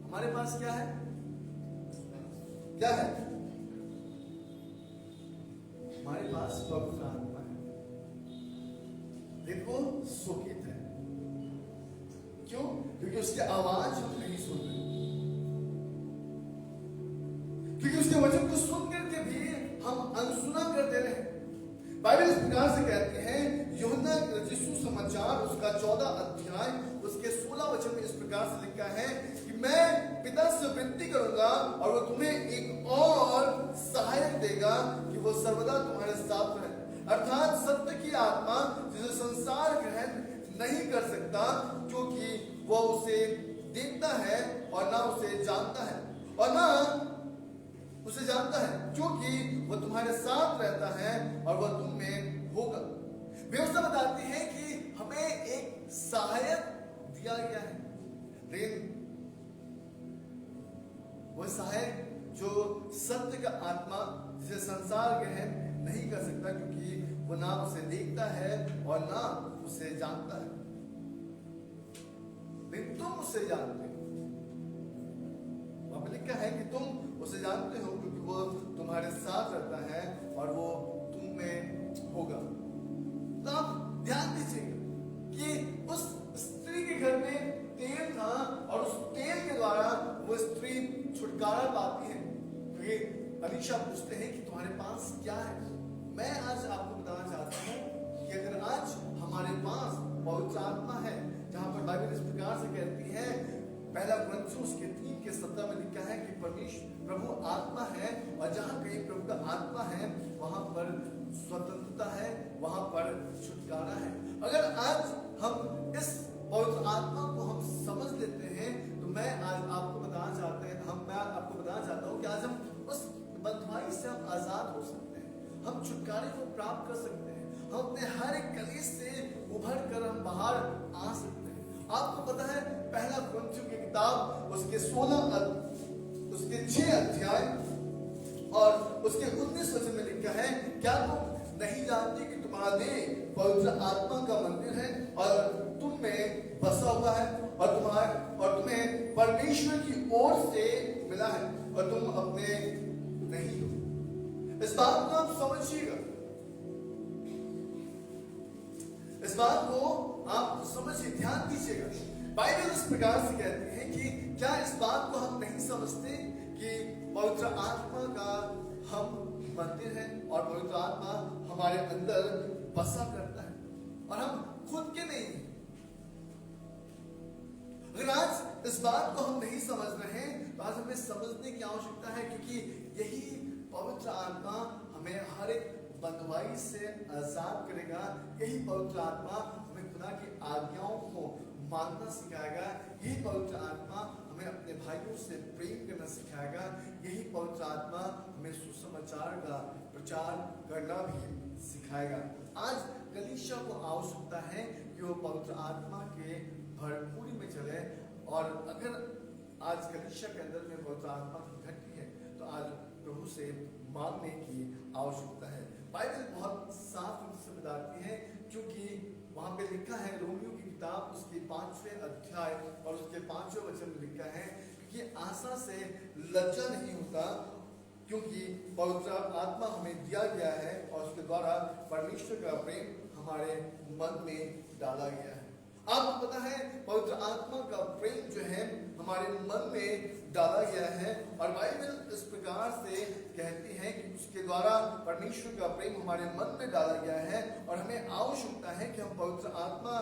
हमारे पास क्या है? क्या है? हमारे पास पवित्र आत्मा है। देखो सुखित है। क्यों? क्योंकि उसकी आवाज हम नहीं सुन रहे, क्योंकि उसके वचन को सुन करके भी हम अनसुना कर दे रहे हैं। बाइबल इस प्रकार से कहती है, यूहन्ना रचित सुसमाचार उसका 14 अध्याय उसके 16 वचन में इस प्रकार से लिखा है कि मैं पिता से विनती करूंगा और वो तुम्हें एक और सहायक देगा कि वो सर्वदा तुम्हारे साथ रहे, अर्थात सत्य की आत्मा जिसे संसार ग्रहण नहीं कर सकता, क्योंकि वो उसे देखता है और ना उसे जानता है, और ना उसे जानता है, क्योंकि वो तुम्हारे साथ रहता है और वह तुम में होगा। व्यवस्था बताती है कि हमें एक सहायक दिया गया है, लेकिन वह सहायक जो सत्य का आत्मा जिसे संसार ग्रहण नहीं कर सकता, क्योंकि वो ना उसे देखता है और ना उसे जानता है, लेकिन तुम उसे जानते हो। वहां पे लिखा है कि तुम उसे जानते हो क्योंकि वो तुम्हारे साथ रहता है और वो तुम में होगा। तो आप ध्यान दीजिएगा कि उस स्त्री के घर में तेल था और उस तेल के द्वारा वो स्त्री छुटकारा पाती है। क्योंकि अलीशा पूछते हैं कि तुम्हारे पास क्या है। मैं आज आपको बताना चाहता हूं कि अगर आज हमारे पास पवित्र आत्मा है, जहां पर बाइबल इस प्रकार से कहती है, पहला ग्रंथ उसके 3 के 17 में लिखा है कि परमेश्वर प्रभु आत्मा है और जहां कहीं प्रभु का आत्मा है वहां पर स्वतंत्रता है, वहां पर छुटकारा है। अगर आज हम इस पवित्र आत्मा को हम समझ लेते हैं तो मैं आज आपको बताना चाहता हूं कि आज हम उस बंधुआई से हम आजाद हो सकते हैं, हम छुटकारे को प्राप्त कर सकते हैं, हम अपने हर एक कलेश से उभर कर हम बाहर आ सकते हैं। आपको पता है पहला कुरिन्थियों की किताब उसके 6 अध्याय और उसके 19 वचन में लिखा है, क्या तुम नहीं जानते कि तुम्हारा देह पवित्र आत्मा का मंदिर है और तुम में बसा हुआ है और तुम्हें परमेश्वर की ओर से मिला है और तुम अपने नहीं हो। इस बात को आप समझिएगा, इस बात को आप समझिए, ध्यान दीजिएगा। बाइबल इस प्रकार से कहती है कि क्या इस बात को हम नहीं समझते कि पवित्र आत्मा का हम मंदिर है और पवित्र आत्मा हमारे अंदर बसा करता है और हम खुद के नहीं हैं। अगर आज इस बात को हम नहीं समझ रहे हैं तो आज हमें समझने की आवश्यकता है, क्योंकि यही पवित्र आत्मा हमें हर एक बंधुआई से आजाद करेगा। यही पवित्र आत्मा हमें खुदा की आज्ञाओं को मानना सिखाएगा। यही पवित्र आत्मा हमें अपने भाइयों से प्रेम करना सिखाएगा। यही पवित्र आत्मा हमें सुसमाचार का प्रचार करना भी सिखाएगा। आज कलीसिया को आवश्यकता है कि वो पवित्र आत्मा के भरपूरी में चले, और अगर आज कलीसिया के अंदर में पवित्र आत्मा की घटी है तो आज प्रभु से मांगने की आवश्यकता है। बाइबल बहुत साफ रूप से बताती है, क्योंकि वहां पे लिखा है रोमियो की किताब उसके 5वें अध्याय और उसके 5वें वचन में लिखा है कि आशा से लज्जा नहीं होता, क्योंकि पवित्र आत्मा हमें दिया गया है और उसके द्वारा परमेश्वर का प्रेम हमारे मन में डाला गया है। आपको पता है पवित्र आत्मा का प्रेम जो है हमारे मन में डाला गया है, और बाइबल इस प्रकार से कहती है कि उसके द्वारा परमेश्वर का प्रेम हमारे मन में डाला गया है, और हमें आवश्यकता है कि हम पवित्र आत्मा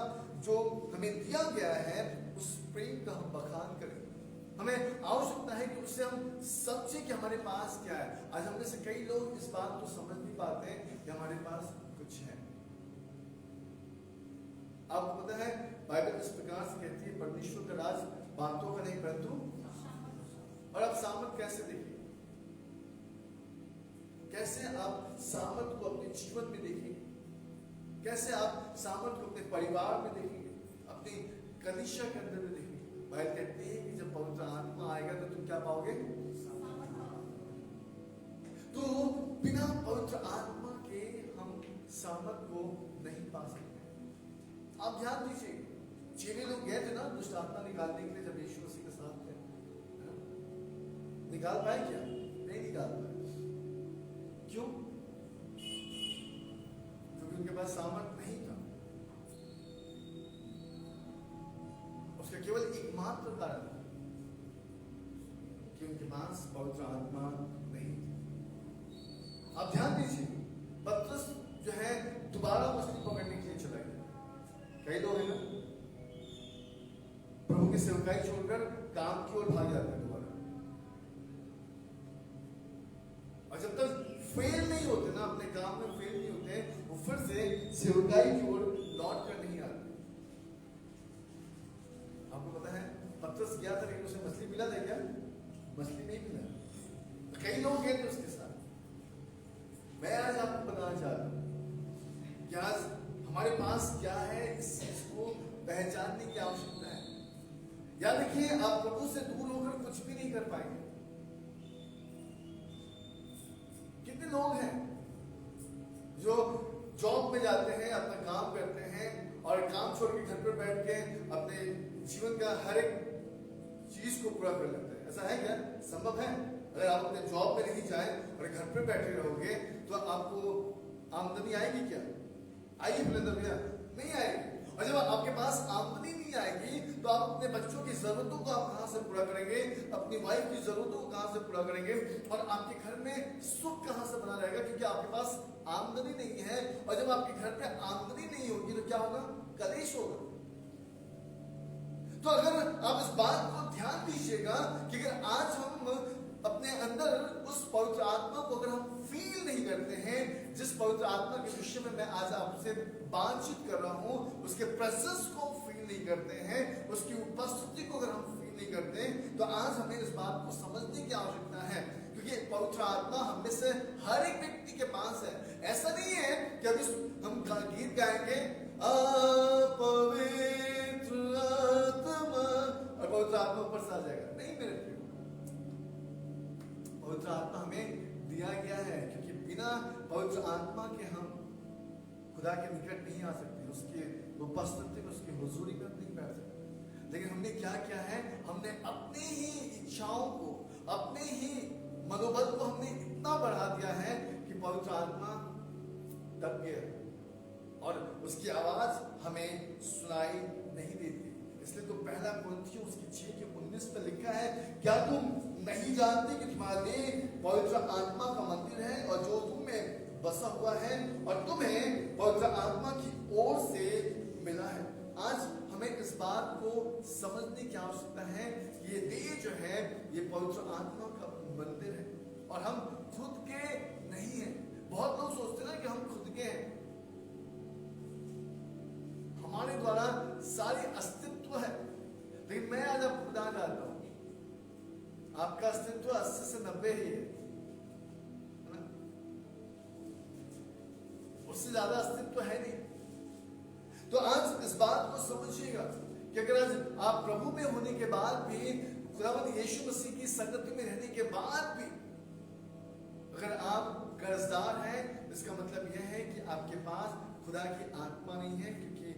जो हमें दिया गया है उस प्रेम का हम बखान करें। हमें आवश्यकता है कि उससे हम समझे कि हमारे पास क्या है। आज हम में से कई लोग इस बात को समझ नहीं पाते हैं कि हमारे पास कुछ है। आपको पता है बाइबल इस प्रकार से कहती है परमेश्वर का राज बातों का नहीं परंतु, और आप सामर्थ कैसे देखिए, कैसे आप सामर्थ को अपने जीवन में देखेंगे, कैसे आप सामर्थ को अपने परिवार में देखेंगे, अपनी कलीसिया के अंदर में देखेंगे। बाइबल कहती है कि जब पवित्र आत्मा आएगा तो तुम क्या पाओगे? तो बिना पवित्र आत्मा के हम सामर्थ को नहीं पा सकते। आप ध्यान दीजिए, 6 लोग गए थे ना दुष्ट आत्मा निकालने के लिए जब यीशु मसीह के साथ थे, निकाल पाए क्या? नहीं निकाल पाए। क्यों? क्योंकि उनके पास सामर्थ नहीं था। उसका केवल एकमात्र कारण था कि उनके पास पवित्र आत्मा नहीं थी। आप ध्यान दीजिए, पतरस जो है दोबारा मछली पकड़ने के लिए चला गया। कई लोग हैं ना, प्रभु की सेवकाई छोड़कर काम की ओर भाग जाते हैं दोबारा, और जब तक फेल नहीं होते ना, अपने काम में फेल नहीं होते, वो फिर से सेवकाई की ओर लौट कर नहीं आते। आपको पता है पतरस गया था लेकिन उसे मछली मिला था क्या? मछली नहीं मिला। कई लोग गए थे उसके साथ। मैं आज आपको बताना चाहता हूं कि आज हमारे पास क्या है, इस चीज को पहचानने की आवश्यकता है। याद रखिए, आप प्रभु से दूर होकर कुछ भी नहीं कर पाएंगे। कितने लोग हैं जो जॉब में जाते हैं, अपना काम करते हैं और काम छोड़ के घर पर बैठ के अपने जीवन का हर एक चीज को पूरा कर लेते हैं। ऐसा है क्या? संभव है? अगर आप अपने जॉब में नहीं जाए और घर पे बैठे रहोगे तो आपको आमदनी आएगी क्या? आएगी बुलंदर भैया? नहीं आएगी। और जब आपके पास आमदनी नहीं आएगी तो आप अपने बच्चों की जरूरतों को आप कहां से पूरा करेंगे? अपनी वाइफ की जरूरतों को कहां से पूरा करेंगे? और आपके घर में सुख कहां से बना रहेगा? क्योंकि आपके पास आमदनी नहीं है। और जब आपके घर पे आमदनी नहीं होगी तो क्या होगा? कलेश होगा। तो अगर आप इस बात को ध्यान दीजिएगा कि अगर आज हम अपने अंदर उस पवित्र आत्मा को अगर हम फील नहीं करते हैं, जिस पवित्र आत्मा के विषय में मैं आज आपसे बातचीत कर रहा हूं, उसके प्रेजेंस को फील नहीं करते हैं, उसकी उपस्थिति को अगर हम फील नहीं करते, तो आज हमें इस बात को समझने की आवश्यकता है। क्योंकि पवित्र आत्मा हम में से हर एक व्यक्ति के पास है। ऐसा नहीं है कि अभी हम गीत गाएंगे पवित्र आत्मा और पवित्र आत्मा ऊपर से आ जाएगा। नहीं मेरे प्रिय, पवित्र आत्मा हमें दिया गया है क्योंकि बिना पवित्र आत्मा के हम खुदा के निकट नहीं आ सकते, उसके उपस्थिति में, उसकी हुजूरी में नहीं बैठ सकते। लेकिन हमने क्या किया है? हमने अपनी ही इच्छाओं को, अपने ही मनोबल को हमने इतना बढ़ा दिया है कि पवित्र आत्मा दब गया और उसकी आवाज हमें सुनाई नहीं देती। इसलिए तो पहला कुरिन्थियों उसकी 6:19 पे लिखा है, क्या तुम नहीं जानते कि तुम्हारे पवित्र आत्मा का मंदिर है और जो तुम में बसा हुआ है और तुम्हें पवित्र आत्मा की ओर से मिला है। आज हमें इस बात को समझने की आवश्यकता है कि ये देह जो है ये पवित्र आत्मा का मंदिर है और हम खुद के नहीं है। बहुत लोग सोचते हैं ना कि हम खुद के हैं, हमारे द्वारा सारी अस्तित्व है। लेकिन मैं आज आपको बताना चाहता हूं, आपका अस्तित्व 80 से 90 ही है ना? उससे ज्यादा अस्तित्व है नहीं। तो आज इस बात को समझिएगा कि अगर आज आप प्रभु में होने के बाद भी, खुदावंद यीशु मसीह की संगति में रहने के बाद भी अगर आप कर्जदार हैं, इसका मतलब यह है कि आपके पास खुदा की आत्मा नहीं है। क्योंकि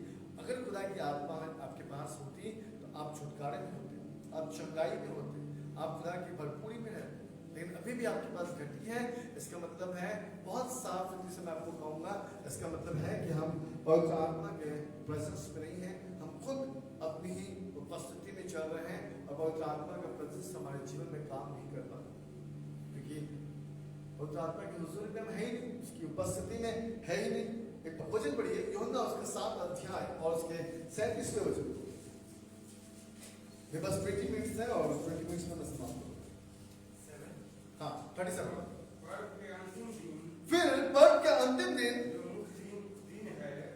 अगर खुदा की आत्मा आपके पास होती तो आप छुटकारे में होते, आप चंगाई में होते, आप खुदा की भरपूरी में रहते। लेकिन अभी भी आपके पास घटी है। इसका मतलब है, बहुत साफ तरीके से मैं आपको कहूंगा, इसका मतलब है कि हम पवित्र आत्मा के प्रेजेंस में नहीं है, हम खुद अपनी ही उपस्थिति में चल रहे हैं और पवित्र आत्मा का प्रेजेंस हमारे जीवन में काम नहीं कर पाता। क्योंकि पवित्र आत्मा की हुजूरी में हम है ही नहीं, उसकी उपस्थिति में है ही नहीं। एक वचन पढ़िए, यूहन्ना उसका 7 अध्याय और उसके 37वें वचन। मेरे पास 20 मिनट्स है और 20 मिनट्स में मैं समाप्त करूंगा। 37। फिर पर्व के अंतिम दिन,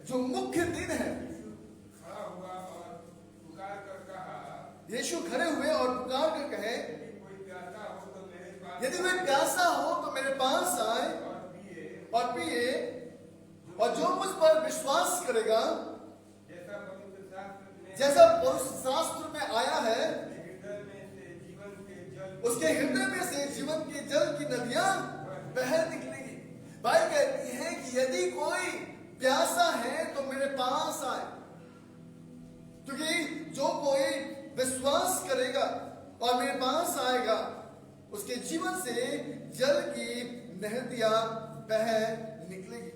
जो मुख्य दिन है, यीशु खड़े हुए और पुकार कर कहे, यदि कोई प्यासा हो तो मेरे पास आए और पिए, और जो मुझ पर विश्वास करेगा, जैसा पवित्र शास्त्र में आया है, उसके हृदय में से जीवन के जल की नदियां बह निकलेगी। बाइबल कहती है कि यदि कोई प्यासा है तो मेरे पास आए, क्योंकि जो कोई विश्वास करेगा और मेरे पास आएगा, उसके जीवन से जल की नदियां बह निकलेगी।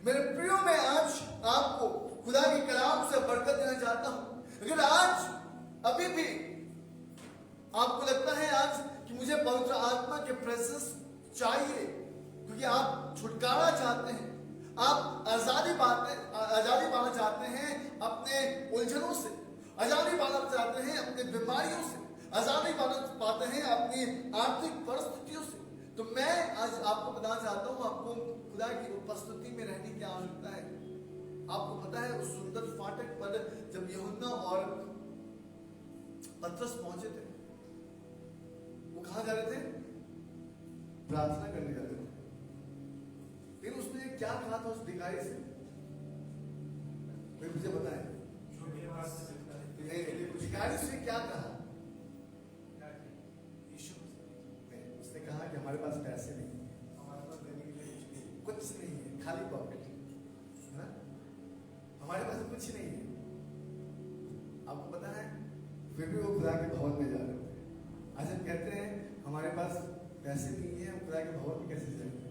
मेरे प्रियो, मैं आज आपको खुदा की कलाम से बरकत देना चाहता हूं। अगर आज अभी भी आपको लगता है आज कि मुझे पवित्र आत्मा के प्रेजेंस चाहिए, क्योंकि आप छुटकारा चाहते हैं, आप आजादी पाना चाहते हैं अपने उलझनों से, आजादी पाना चाहते हैं अपने बीमारियों से, आजादी पाना पाते हैं अपनी आर्थिक परिस्थितियों से, तो मैं आज आपको बताना चाहता हूं, आपको खुदा की उपस्थिति में रहने की आवश्यकता है। आपको पता है उस सुंदर फाटक पर जब यूहन्ना और पतरस पहुंचे थे, वो कहां जा रहे थे? प्रार्थना करने जा रहे थे। लेकिन उसने क्या कहा था उस भिखारी से? मुझे बताएं, भिखारी से क्या कहा? उसने कहा कि हमारे पास पैसे नहीं, हमारे पास देने के लिए कुछ नहीं है, खाली पॉकेट है, हमारे पास कुछ नहीं है। आपको पता है फिर भी वो खुदा के भवन में जा रहे थे। आज हम कहते हैं हमारे पास पैसे नहीं है, हम खुदा के भवन में कैसे जाएंगे?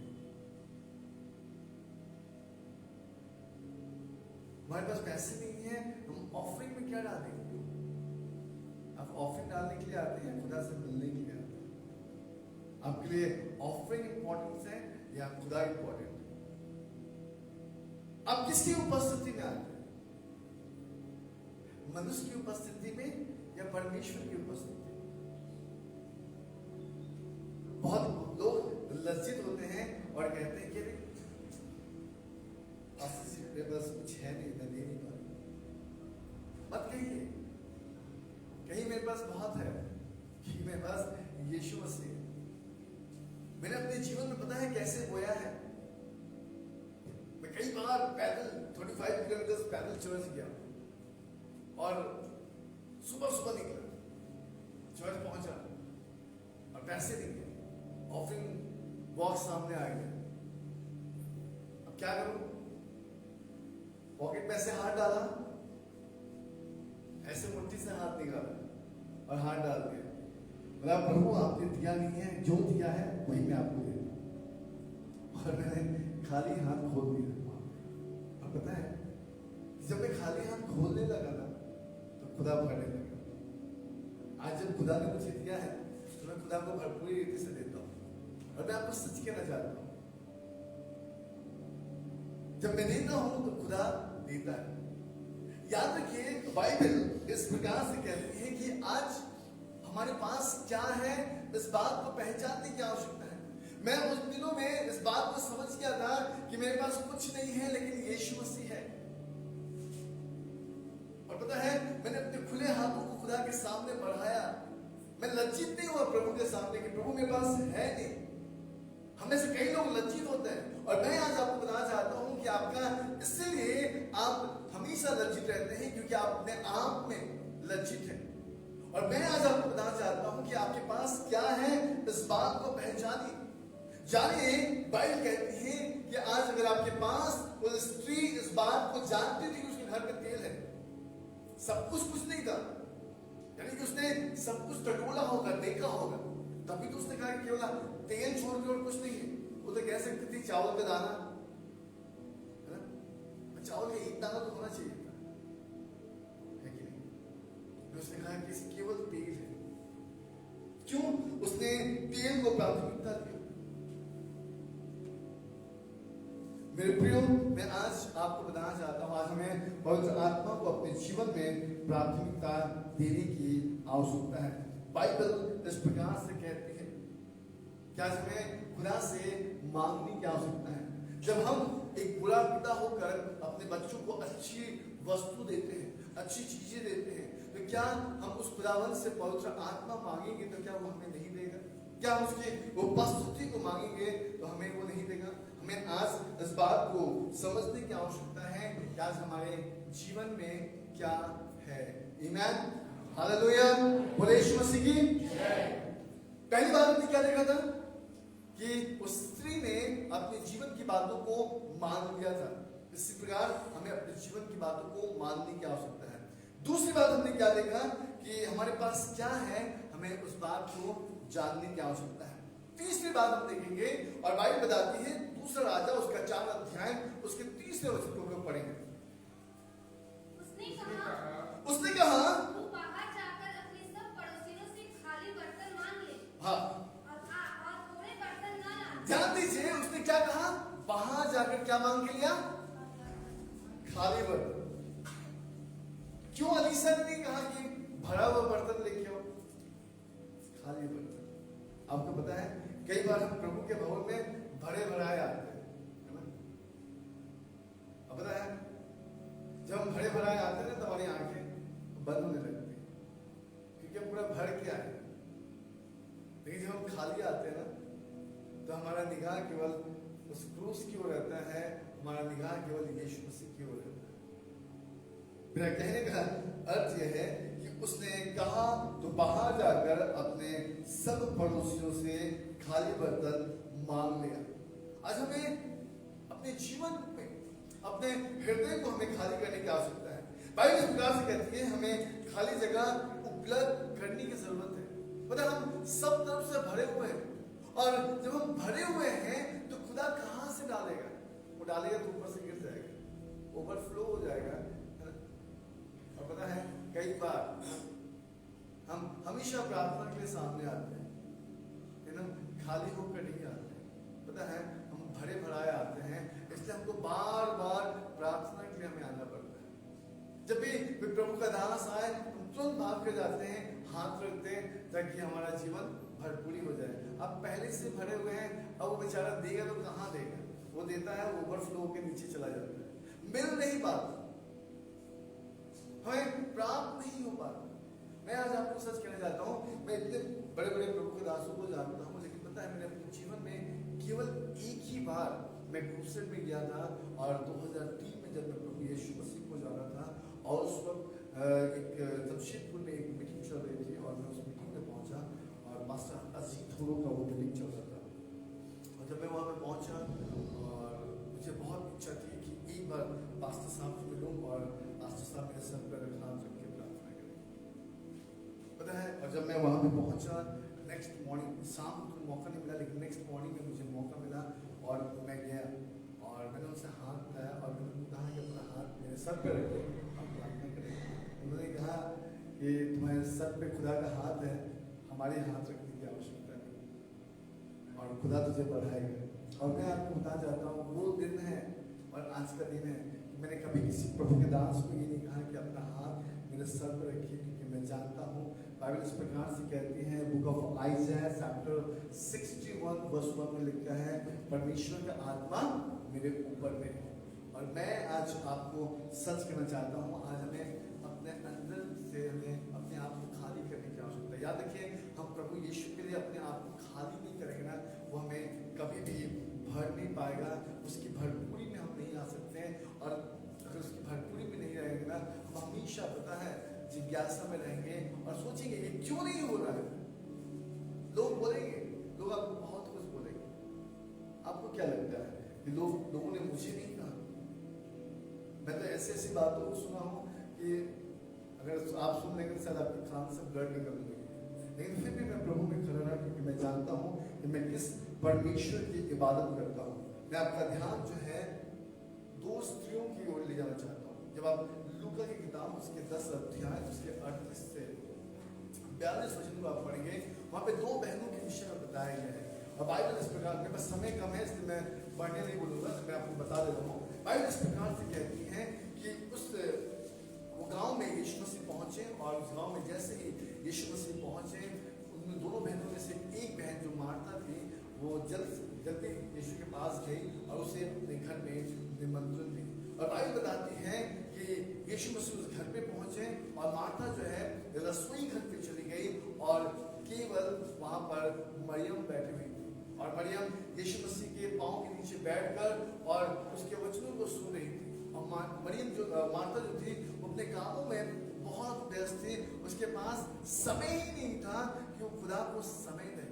हमारे पास पैसे नहीं है, हम ऑफरिंग में क्या डालेंगे? आप ऑफरिंग डालने के लिए आते हैं, खुदा से मिलने के लिए आते हैं? आपके लिए ऑफरिंग इंपॉर्टेंस है या खुदा इंपॉर्टेंट? आप किसकी उपस्थिति में आते हैं? मनुष्य की उपस्थिति में या परमेश्वर की उपस्थिति? बहुत लोग लज्जित होते हैं और कहते हैं कि मेरे पास कुछ है नहीं, मैं दे नहीं पा रहा। मत कहिए कहीं मेरे पास बहुत है, कि मेरे पास यीशु मसीह है। मैंने अपने जीवन में पता है कैसे बोया है। मैं कई बार पैदल 35 किलोमीटर पैदल चर्च गया और सुबह सुबह निकला, चर्च पहुंचा और पैसे नहीं गए, ऑफरिंग बॉक्स सामने आ गया। अब क्या करूं? पॉकेट में से हाथ डाला, ऐसे मुट्ठी से हाथ निकाला और हाथ डाल दिया, बोला प्रभु आपने दिया नहीं है, जो दिया है वही मैं आपको दे दूं। और मैंने खाली हाथ खोल दिया। और पता है जब मैं खाली हाथ खोलने लगा ना तो खुदा भरने लगा। आज जब खुदा ने मुझे दिया है तो मैं खुदा को भरपूरी रीति से देता हूँ। और मैं आपको सच कहना चाहता हूँ, जब मैं देता हूं तो खुदा देता है। याद रखिए बाइबल इस प्रकार से कहती है कि आज हमारे पास क्या है, इस बात को पहचानने की आवश्यकता है। मैं उस दिनों में इस बात को समझ गया था कि मेरे पास कुछ नहीं है लेकिन यीशु मसीह है। और पता है मैंने अपने खुले हाथों को खुदा के सामने बढ़ाया। मैं लज्जित नहीं हुआ प्रभु के सामने कि प्रभु मेरे पास है नहीं। हमें से कई लोग लज्जित होते हैं और मैं आज आपको बताना चाहता हूं कि आपका इसलिए आप हमेशा लज्जित रहते हैं क्योंकि आप अपने आप में लज्जित हैं। और मैं आज आपको बताना चाहता हूं कि आपके पास क्या है, इस बात को पहचानिए। जानिए बाइबल कहती है कि आज अगर आपके पास वो स्त्री इस बात को जानती थी कि उसके घर में तेल है, सब कुछ नहीं था, यानी कि उसने सब कुछ टटोला होगा, देखा होगा, तभी तो उसने कहा कि केवल तेल छोड़ के और कुछ नहीं है। वो तो कह सकती थी चावल का दाना है ना, चावल का एक दाना तो होना चाहिए था, है कि नहीं? उसने कहा कि केवल तेल है। क्यों उसने तेल को प्राथमिकता दी? मेरे प्रियो, मैं आज आपको बताना चाहता हूं, आज हमें पवित्र आत्मा को अपने जीवन में प्राथमिकता देने की आवश्यकता है। बाइबल इस प्रकार से कहती है कि आज हमें खुदा से मांगने की आवश्यकता है। जब हम एक बुरा पिता होकर अपने बच्चों को अच्छी वस्तु देते हैं, अच्छी चीजें देते हैं, तो क्या हम उस खुदावन से पवित्र आत्मा मांगेंगे तो क्या वो हमें नहीं देगा? क्या हम उसकी उपस्थिति को मांगेंगे तो हमें वो नहीं देगा? हमें आज इस बात को समझने की आवश्यकता है कि आज हमारे जीवन में क्या है। आमीन, हालेलुया, बोले यीशु मसीह की जय। पहली बात हमने क्या देखा था कि उस स्त्री ने अपने जीवन की बातों को मान लिया था। इसी प्रकार हमें अपने जीवन की बातों को मानने की आवश्यकता है। दूसरी बात हमने क्या देखा कि हमारे पास क्या है, हमें उस बात को जानने की आवश्यकता है। तीसरी बात हम देखेंगे और बाइबल बताती है दूसरा राजा उसका 4 अध्याय उसके 30वें वचन को पढ़ेंगे। उसने कहा उसने कहा तू बाहर जाकर क्यों अलीसा ने नहीं कहा कि भरा हुआ बर्तन लेके आओ, खाली बर्तन? आपको पता है कई बार हम प्रभु के भवन में भरे भराए आते हैं, है ना? अब पता है जब हम भरे भराए आते हैं ना, तो हमारी आंखें बंद होने लगती है क्योंकि हम पूरा भर के आए। लेकिन जब हम खाली आते हैं ना, तो हमारा निगाह केवल उस क्रूस की ओर रहता है, हमारा निगाह केवल यीशु मसीह की ओर रहता है। मेरा कहने का अर्थ यह है कि उसने कहा तो बाहर जाकर अपने सब पड़ोसियों से खाली बर्तन मांग लिया। आज हमें अपने जीवन में, अपने हृदय को हमें खाली करने की आवश्यकता है। बाइबल इस प्रकार से कहती है हमें खाली जगह उपलब्ध करने की जरूरत है। मतलब हम सब तरफ से भरे हुए हैं, और जब हम भरे हुए हैं तो खुदा कहां से डालेगा? वो डालेगा तो ऊपर से गिर जाएगा, ओवरफ्लो हो जाएगा। और पता है कई बार हम हमेशा प्रार्थना के लिए सामने आते हैं, लेकिन हम खाली होकर नहीं आते। पता है हम भरे भराए आते हैं, इसलिए हमको बार बार प्रार्थना के लिए हमें आना पड़ता है। जब भी प्रभु का दास आए हम तुरंत भाग के जाते हैं, हाथ रखते हैं ताकि हमारा जीवन भरपूरी हो जाए। अब पहले से भरे हुए हैं, अब वो बेचारा देगा तो कहाँ देगा? वो देता है ओवरफ्लो के नीचे चला जाता है, मिल नहीं पाता, हमें प्राप्त नहीं हो पाता। मैं आज आपको सच कहना चाहता हूँ, मैं इतने बड़े बड़े प्रभु के दासों को जानता हूँ, लेकिन पता है मैंने अपने जीवन में केवल एक ही बार मैं क्रूसेड में गया था, और 2003 में जब मैं प्रभु यीशु मसीह को जाना था, और उस वक्त एक जमशेदपुर में एक मीटिंग चल रही थी, और मैं उस मीटिंग में पहुंचा, और मास्टर अजीत थोड़ो का वो मीटिंग चल रहा था। और जब मैं वहाँ पे पहुंचा, और मुझे बहुत इच्छा थी कि एक बार पास्टर साहब से मिलूं, और पास्टर साहब मेरे सर पर हाथ रख के प्रार्थना करें। पता है, और जब मैं वहाँ पे पहुंचा, नेक्स्ट मॉर्निंग, शाम को मौका नहीं मिला, लेकिन नेक्स्ट मॉर्निंग में मुझे मौका मिला, और मैं गया और मैंने उनसे हाथ मिलाया, और मैंने उनको कहा कि अपना हाथ मेरे सर पे रखो, हम प्रार्थना करें। उन्होंने कहा कि तुम्हारे सर पे खुदा का हाथ है, हमारे हाथ रखने की आवश्यकता नहीं, और खुदा तुझे बढ़ाएगा। और मैं आपको बताना चाहता हूँ, वो दिन है और आज का दिन है, मैंने कभी किसी प्रभु के दास को ये नहीं कहा कि अपना हाथ मेरे सर पर रखिए, क्योंकि मैं जानता हूँ बाइबल इस प्रकार से कहती है, book of Isaiah chapter 61 verse 1 में लिखा है, परमेश्वर का आत्मा मेरे ऊपर में है। और मैं आज आपको सच कहना चाहता हूँ, आज हमें अपने अंदर से हमें अपने आप को खाली करने की आवश्यकता है। याद रखिए, हम प्रभु यीशु के लिए अपने आप को खाली नहीं करेंगे ना, वो हमें कभी भी भर नहीं पाएगा, उसकी भरपूरी में हम नहीं आ सकते हैं। और अगर उसकी भरपूरी में नहीं रहेंगे ना, हम हमेशा पता है जिज्ञासा में रहेंगे और सोचेंगे ये क्यों नहीं हो रहा है। लोग बोलेंगे, लोग आपको बहुत कुछ बोलेंगे। आपको क्या लगता है कि लोगों ने मुझे नहीं कहा? मैं तो ऐसी ऐसी बातों को सुना हूँ कि अगर आप सुन लेंगे तो शायद आपकी कान से ब्लड निकल गई, लेकिन फिर भी मैं प्रभु में खड़ा रहा, क्योंकि मैं जानता हूँ कि मैं किस परमेश्वर की इबादत करता हूँ। मैं आपका ध्यान जो है दो स्त्रियों की ओर ले जाना चाहता हूँ। जब आप लूका की किताब उसके 10 अध्याय उसके 38 से 42 वचन को आप पढ़ेंगे, वहाँ पे दो बहनों के विषय में बताया गया है। और बाइबल इस प्रकार, मेरे पास समय कम है इसलिए मैं पढ़ने नहीं बोलूँगा, मैं आपको बता देता हूँ। बाइबल इस प्रकार से कहती है कि वो गांव में यीशु मसीह पहुंचे, और उस गांव में जैसे ही यीशु मसीह पहुंचे, उन दोनों बहनों में से एक बहन जो मार्था थी, वो जल्दी यीशु के पास गई और उसे अपने घर में निमंत्रण दी। और बाइबल बताती है कि यीशु मसीह उस घर पे पहुंचे, और मार्था जो है रसोई घर पे चली गई, और केवल वहां पर मरियम बैठी हुई थी। और मरियम यीशु मसीह के पांव के नीचे बैठकर और उसके वचनों को सुन रही थी। और मरियम जो मार्था जो थी, वो अपने कामों में बहुत व्यस्त थी, उसके पास समय ही नहीं था कि वो खुदा को समय दे।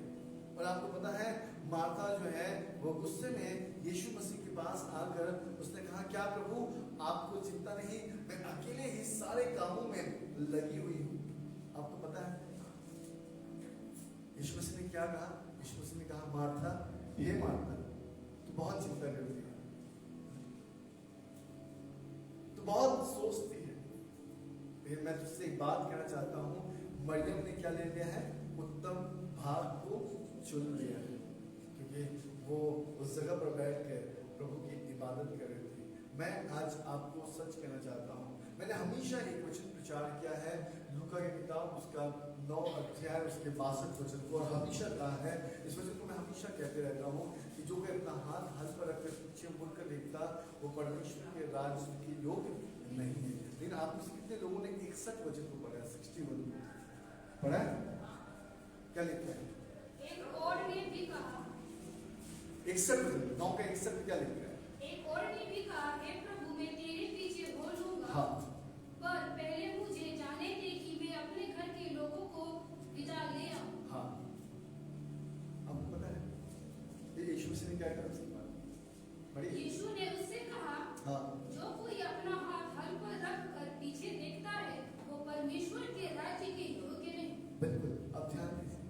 और आपको पता है मार्था जो है वो गुस्से में यीशु मसीह के पास आकर उसने कहा, क्या प्रभु आपको चिंता नहीं, मैं अकेले ही सारे कामों में लगी हुई हूँ। आपको पता है यीशु मसीह ने क्या कहा? यीशु मसीह ने कहा, मार्था, हे मार्था, तू बहुत चिंता करती है, तू बहुत सोचती है, लेकिन मैं तुझसे एक बात कहना चाहता हूँ, मरियम ने क्या ले लिया है? उत्तम भाग को चुन लिया है, क्योंकि वो उस जगह पर बैठ कर प्रभु की इबादत कर रही थी। मैं आज आपको सच कहना चाहता हूँ, मैंने हमेशा एक वचन विचार किया है लूका की किताब उसका 9 अध्याय उसके 62 वचन को, और हमेशा कहा है, इस वचन को मैं हमेशा कहते रहता हूँ कि जो कोई अपना हाथ हल पर रखकर पीछे मुड़कर देखता वो परमेश्वर के राज्य के योग्य नहीं है। लेकिन आप में से कितने लोगों ने 61 वचन को पढ़ा है? 61 पढ़ा है? क्या लिखा है? एक और ने भी कहा, 61 वचन 9 का 61 क्या लिख रहा है? एक और ने भी कहा, हे प्रभु मैं तेरे पीछे हो लूंगा, हाँ पर पहले मुझे जाने दे कि मैं अपने घर के लोगों को विदा ले आऊं। हाँ, आपको पता है ये यीशु मसीह ने क्या कहा उसके बाद? पढ़िए। यीशु ने उससे कहा, हाँ जो कोई अपना हाथ हल पर रख कर पीछे देखता है वो परमेश्वर के राज्य के योग्य नहीं। बिल्कुल, अब ध्यान दीजिए।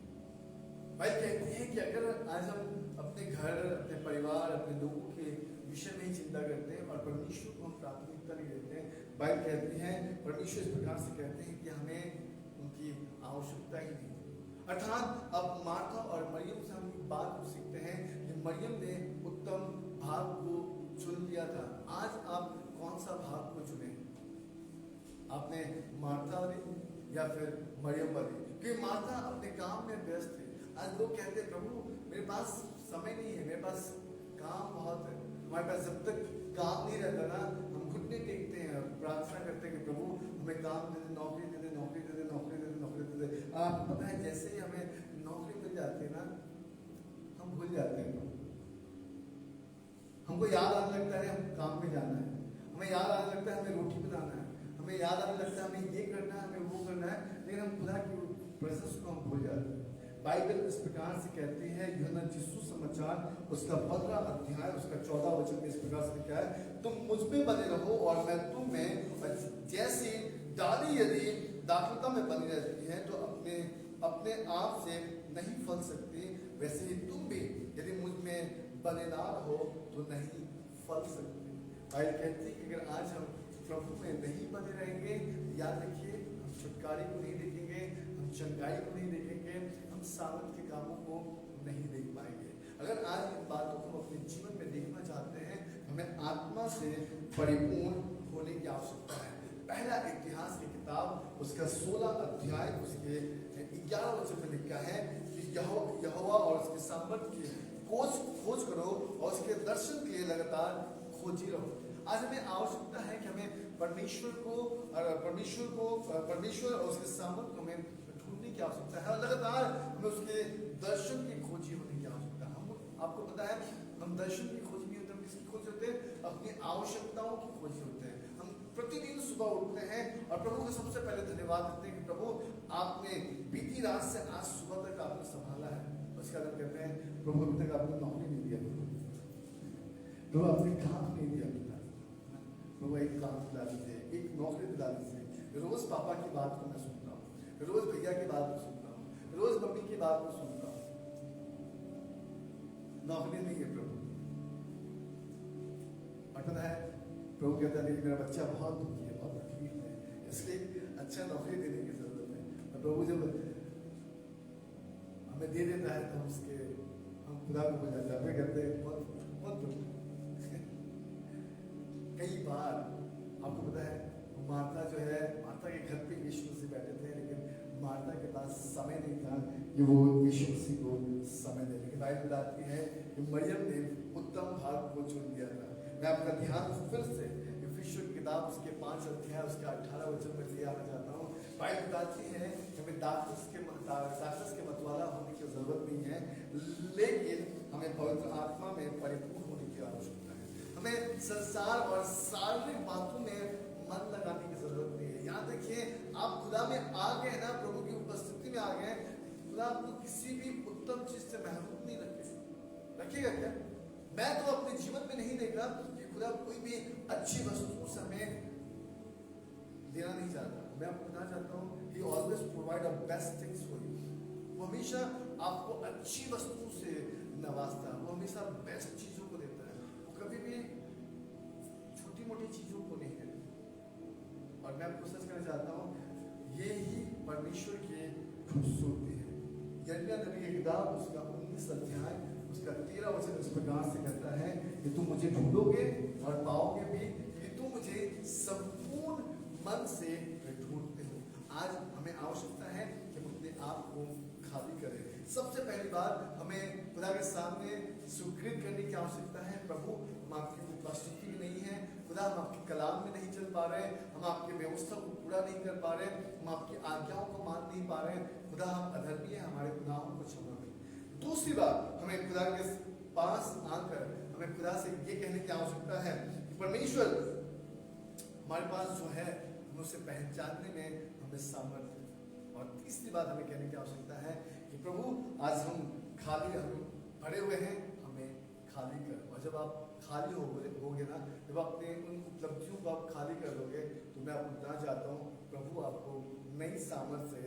भाई कहते हैं कि अगर आज हम अपने घर, अपने परिवार, अपने लोगों के विषय में ही चिंता करते हैं और परमेश्वर को हम प्राथमिकता नहीं देते हैं, बाइबल कहती है, परमेश्वर इस प्रकार से कहते हैं कि हमें उनकी आवश्यकता ही नहीं। अर्थात अब मार्था और मरियम से हम एक बात को सीखते हैं कि मरियम ने उत्तम भाग को चुन लिया था। आज आप कौन सा भाग को चुने? आपने मार्था वाली या फिर मरियम वाली? क्योंकि मार्था अपने काम में व्यस्त थे। आज लोग कहते हैं प्रभु मेरे पास समय नहीं है, मेरे पास काम बहुत है। हमारे पास जब तक काम नहीं रहता ना, हम घुटने टेकते हैं, प्रार्थना करते हैं कि प्रभु हमें काम दे दे, नौकरी दे दे, नौकरी दे दे, नौकरी दे दे, नौकरी दे दे। आपको पता है जैसे ही हमें नौकरी मिल जाती है ना, हम भूल जाते हैं। हमको याद आने लगता है हम काम पे जाना है, हमें याद आने लगता है हमें रोटी बनाना है, हमें याद आने लगता है हमें ये करना है, हमें वो करना है, लेकिन हम खुदा की प्रेजेंस को हम भूल जाते हैं। बाइबल इस प्रकार से कहती है, यूहन्ना जिसु समाचार उसका 15 अध्याय उसका 14 वचन में इस प्रकार से लिखा है, तुम मुझ में बने रहो और मैं तुम में। जैसी डाली यदि दाखलता में बनी रहती है तो अपने आप से नहीं फल सकती, वैसे ही तुम भी यदि मुझ में बने ना रहो तो नहीं फल सकते। बाइबल कहती है कि अगर आज हम प्रभु में नहीं बने रहेंगे, याद रखिए हम छुटकारे को नहीं देखेंगे, हम चंगाई को नहीं देखेंगे, हम सावन के कामों को नहीं देख पाएंगे। अगर आज इन बातों को अपने जीवन में देखना चाहते हैं, हमें आत्मा से परिपूर्ण होने की आवश्यकता है। पहला इतिहास की किताब उसका 16 अध्याय उसके 11 वचन में लिखा है कि यहोवा और उसके सामर्थ की खोज करो और उसके दर्शन के लिए लगातार खोजी रहो। आज हमें आवश्यकता है कि हमें परमेश्वर और उसके सामर्थ को हमें ढूंढने की आवश्यकता है और लगातार हमें उसके दर्शन की खोजी होने की आवश्यकता है। हम आपको पता है हम दर्शन की खोज नहीं होते, हम किसकी खोज होते हैं? अपनी आवश्यकताओं की खोज होते हैं। हम प्रतिदिन सुबह उठते हैं और प्रभु को सबसे पहले धन्यवाद देते हैं कि प्रभु आपने बीती रात से आज सुबह तक आपने संभाला है। उसके बाद कहते हैं प्रभु अभी तक आपने नौकरी नहीं दिया, प्रभु आपने काम नहीं दिया, प्रभु एक काम दिला दीजिए, एक नौकरी दिला दीजिए। रोज पापा की बात को मैं सुनता हूँ, रोज भैया की बात को सुनता हूँ, रोज मम्मी की बात को सुनता हूँ, नौकरी नहीं है प्रभु। और पता है प्रभु कहता है मेरा बच्चा बहुत दुखी है, बहुत तकलीफ है, इसलिए अच्छा नौकरी देने की जरूरत है। और प्रभु जब हमें दे देता है तो हम खुदा को हो जाता है, कहते हैं बहुत कई बार आपको पता है मार्था जो है, मार्था के घर पे यीशु मसीह बैठे थे, लेकिन मार्था के पास समय नहीं था कि वो यीशु मसीह को समय दे। लेकिन बाइबल बताती है कि मरियम ने उत्तम भाग को चुन लिया था। मैं आपका ध्यान फिर से इफिसियों की किताब उसके 5 अध्याय उसके 18 वचन में ले आना चाहता हूँ। बाइबल बताती है कि हमें दाखलस के मतवाला होने की जरूरत नहीं है, लेकिन हमें पवित्र आत्मा में परिपूर्ण होने की आवश्यकता है। हमें संसार और शारीरिक बातों में मन लगाने की जरूरत नहीं है। याद रखिए आप खुदा में आ गए ना, प्रभु की उपस्थिति में आ गए, खुदा आपको किसी भी उत्तम चीज से महरूम नहीं रखेगा। क्या मैं तो अपने जीवन में नहीं देखा कि खुदा कोई भी अच्छी वस्तु से हमें देना नहीं चाहता। मैं आपको बताना चाहता हूँ he always provide the best things for you। वो हमेशा आपको अच्छी वस्तु से नवाजता है, वो हमेशा बेस्ट चीजों को देता है, वो कभी भी छोटी मोटी चीजों को नहीं देता। और मैं आपको सच कहना चाहता हूँ ये ही परमेश्वर की खूबसूरती है। यिर्मयाह नबी की किताब उसका 19 अध्याय उसका 13 वचन इस प्रकार से कहता है कि तुम मुझे ढूंढोगे और पाओगे भी, कि तुम मुझे संपूर्ण मन से ढूंढ आज हमें आवश्यकता है कि हम अपने आप को खाली करें। सबसे पहली बात हमें खुदा के सामने स्वीकृत करने की आवश्यकता है, प्रभु हम आपकी उपस्थिति में नहीं है, खुदा हम आपके कलाम में नहीं चल पा रहे, हम आपकी व्यवस्था को पूरा नहीं कर पा रहे, हम आपकी आज्ञाओं को मान नहीं पा रहे, खुदा हम अधर्मी हैं, हमारे गुनाहों को क्षमा करें। दूसरी बात, हमें खुदा के पास आकर हमें खुदा से ये कहने की आवश्यकता है कि परमेश्वर हमारे पास जो है हम उसे पहचानने में हमें सामर्थ्य। और तीसरी बात हमें कहने की आवश्यकता है कि प्रभु आज हम भरे हुए हैं, हमें खाली कर। और जब आप खाली होगे ना, जब अपने उन उपलब्धियों को आप खाली कर लोगे, तो मैं आपको बताना चाहता हूँ प्रभु आपको नई सामर्थ्य से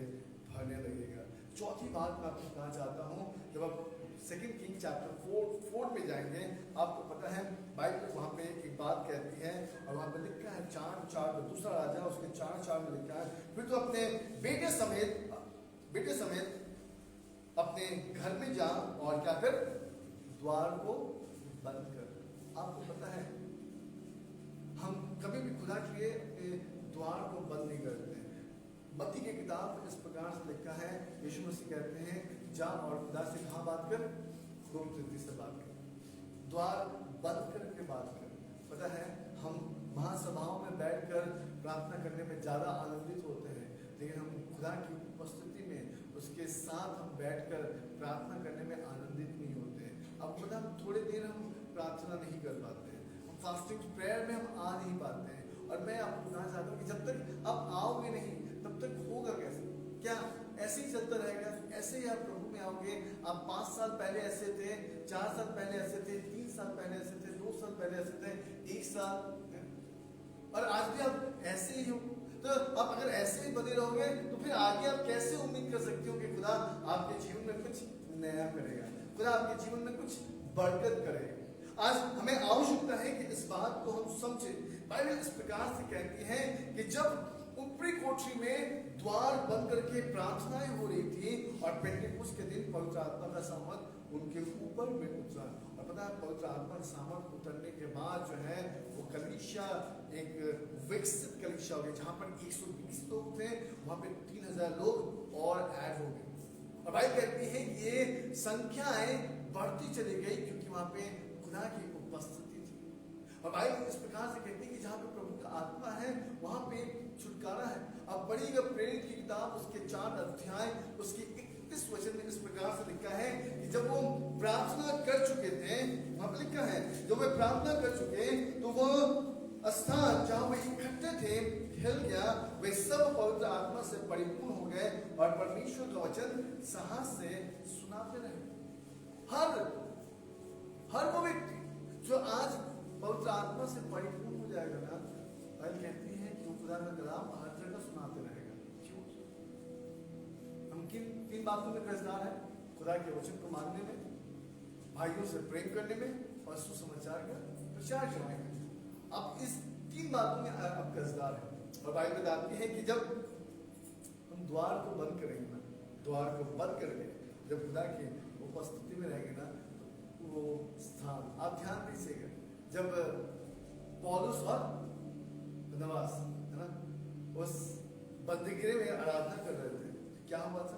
भरने लगेगा। चौथी बात मैं आपको बताना चाहता हूँ, जब आप 2 किंग चैप्टर 4 में जाएंगे, आपको पता है बाइबल वहाँ पे एक बात कहती है और वहाँ पे लिखा है 4 में, दूसरा राजा उसके 4 में लिखा है, फिर तो अपने बेटे समेत अपने घर में जा और क्या कर, द्वार को बंद कर। आपको पता है हम कभी भी खुदा के लिए अपने द्वार को बंद नहीं करते हैं। मत्ती की किताब इस प्रकार से लिखा है, यीशु मसीह कहते हैं जा और खुदा से कहाँ बात कर, गुप्त से बात कर, द्वार बंद करके बात कर। पता है हम महासभाओं में बैठकर प्रार्थना करने में ज्यादा आनंदित होते हैं, लेकिन हम खुदा की उपस्थिति में उसके साथ हम बैठकर प्रार्थना करने में आनंदित नहीं होते हैं। अब खुदा हम थोड़ी देर हम प्रार्थना नहीं कर पाते हैं, हम फास्टिंग प्रेयर में हम आ नहीं पाते हैं। और मैं आपको बताना चाहता हूँ कि जब तक आप आओगे नहीं तब तक होगा कैसे? क्या ऐसे ही चलता रहेगा? ऐसे ही आप प्रभु में आओगे? आप 5 साल पहले ऐसे थे, 4 साल पहले ऐसे थे, 3 साल पहले ऐसे थे, 2 साल पहले ऐसे थे, 1 साल, और आज भी आप ऐसे ही हो। तो आप अगर ऐसे ही बने रहोगे तो फिर आगे आप कैसे उम्मीद कर सकते हो कि खुदा आपके जीवन में कुछ नया करेगा, खुदा आपके जीवन में कुछ बरकत करेगा। आज हमें आवश्यकता है कि इस बात को हम समझें। बाइबल इस प्रकार से कहती है कि जब ऊपरी कोठरी में द्वार बंद करके प्रार्थनाएं हो रही थी और पेंटेकोस्त के दिन पवित्र आत्मा का सामर्थ उनके ऊपर में उतरा। और पता है पवित्र आत्मा का सामर्थ उतरने के बाद जो है वो कलीसिया एक विकसित कलीसिया हो गई, जहां पर 120 लोग थे वहां पे 3000 लोग और ऐड हो गए। और भाई कहती है ये संख्याएं बढ़ती चली गई क्योंकि वहां पे खुदा की उपस्थिति थी। और भाई इस प्रकार से कहती है कि जहां पे प्रभु का आत्मा है वहां पे छुटकारा है। अब पढ़िएगा प्रेरित की किताब उसके 4 अध्याय उसके 31 वचन में इस प्रकार से लिखा है कि जब वो प्रार्थना कर चुके थे, वहां पर लिखा है जब वे प्रार्थना कर चुके तो वो स्थान जहां वे इकट्ठे थे हिल गया, वे सब पवित्र आत्मा से परिपूर्ण हो गए और परमेश्वर का वचन साहस से सुनाते रहे। हर वो व्यक्ति जो आज पवित्र आत्मा से परिपूर्ण हो जाएगा ना, बाइबल कहती है कि खुदा का कलाम हर जगह सुनाते रहेगा। क्यों? हम किन बातों में कर्जदार है? खुदा के वचन को मानने में, भाइयों से प्रेम करने में और सुसमाचार का प्रचार करने में। अब इस 3 बातों में आप कर्जदार हैं। और बाइबल बताती है कि जब हम द्वार को बंद करेंगे ना, द्वार को बंद करके जब खुदा की उपस्थिति में रहेंगे ना, वो स्थान आप ध्यान दीजिएगा। जब पौलुस और बरनबास है ना उस बंदीगृह में आराधना कर रहे थे, क्या हुआ था?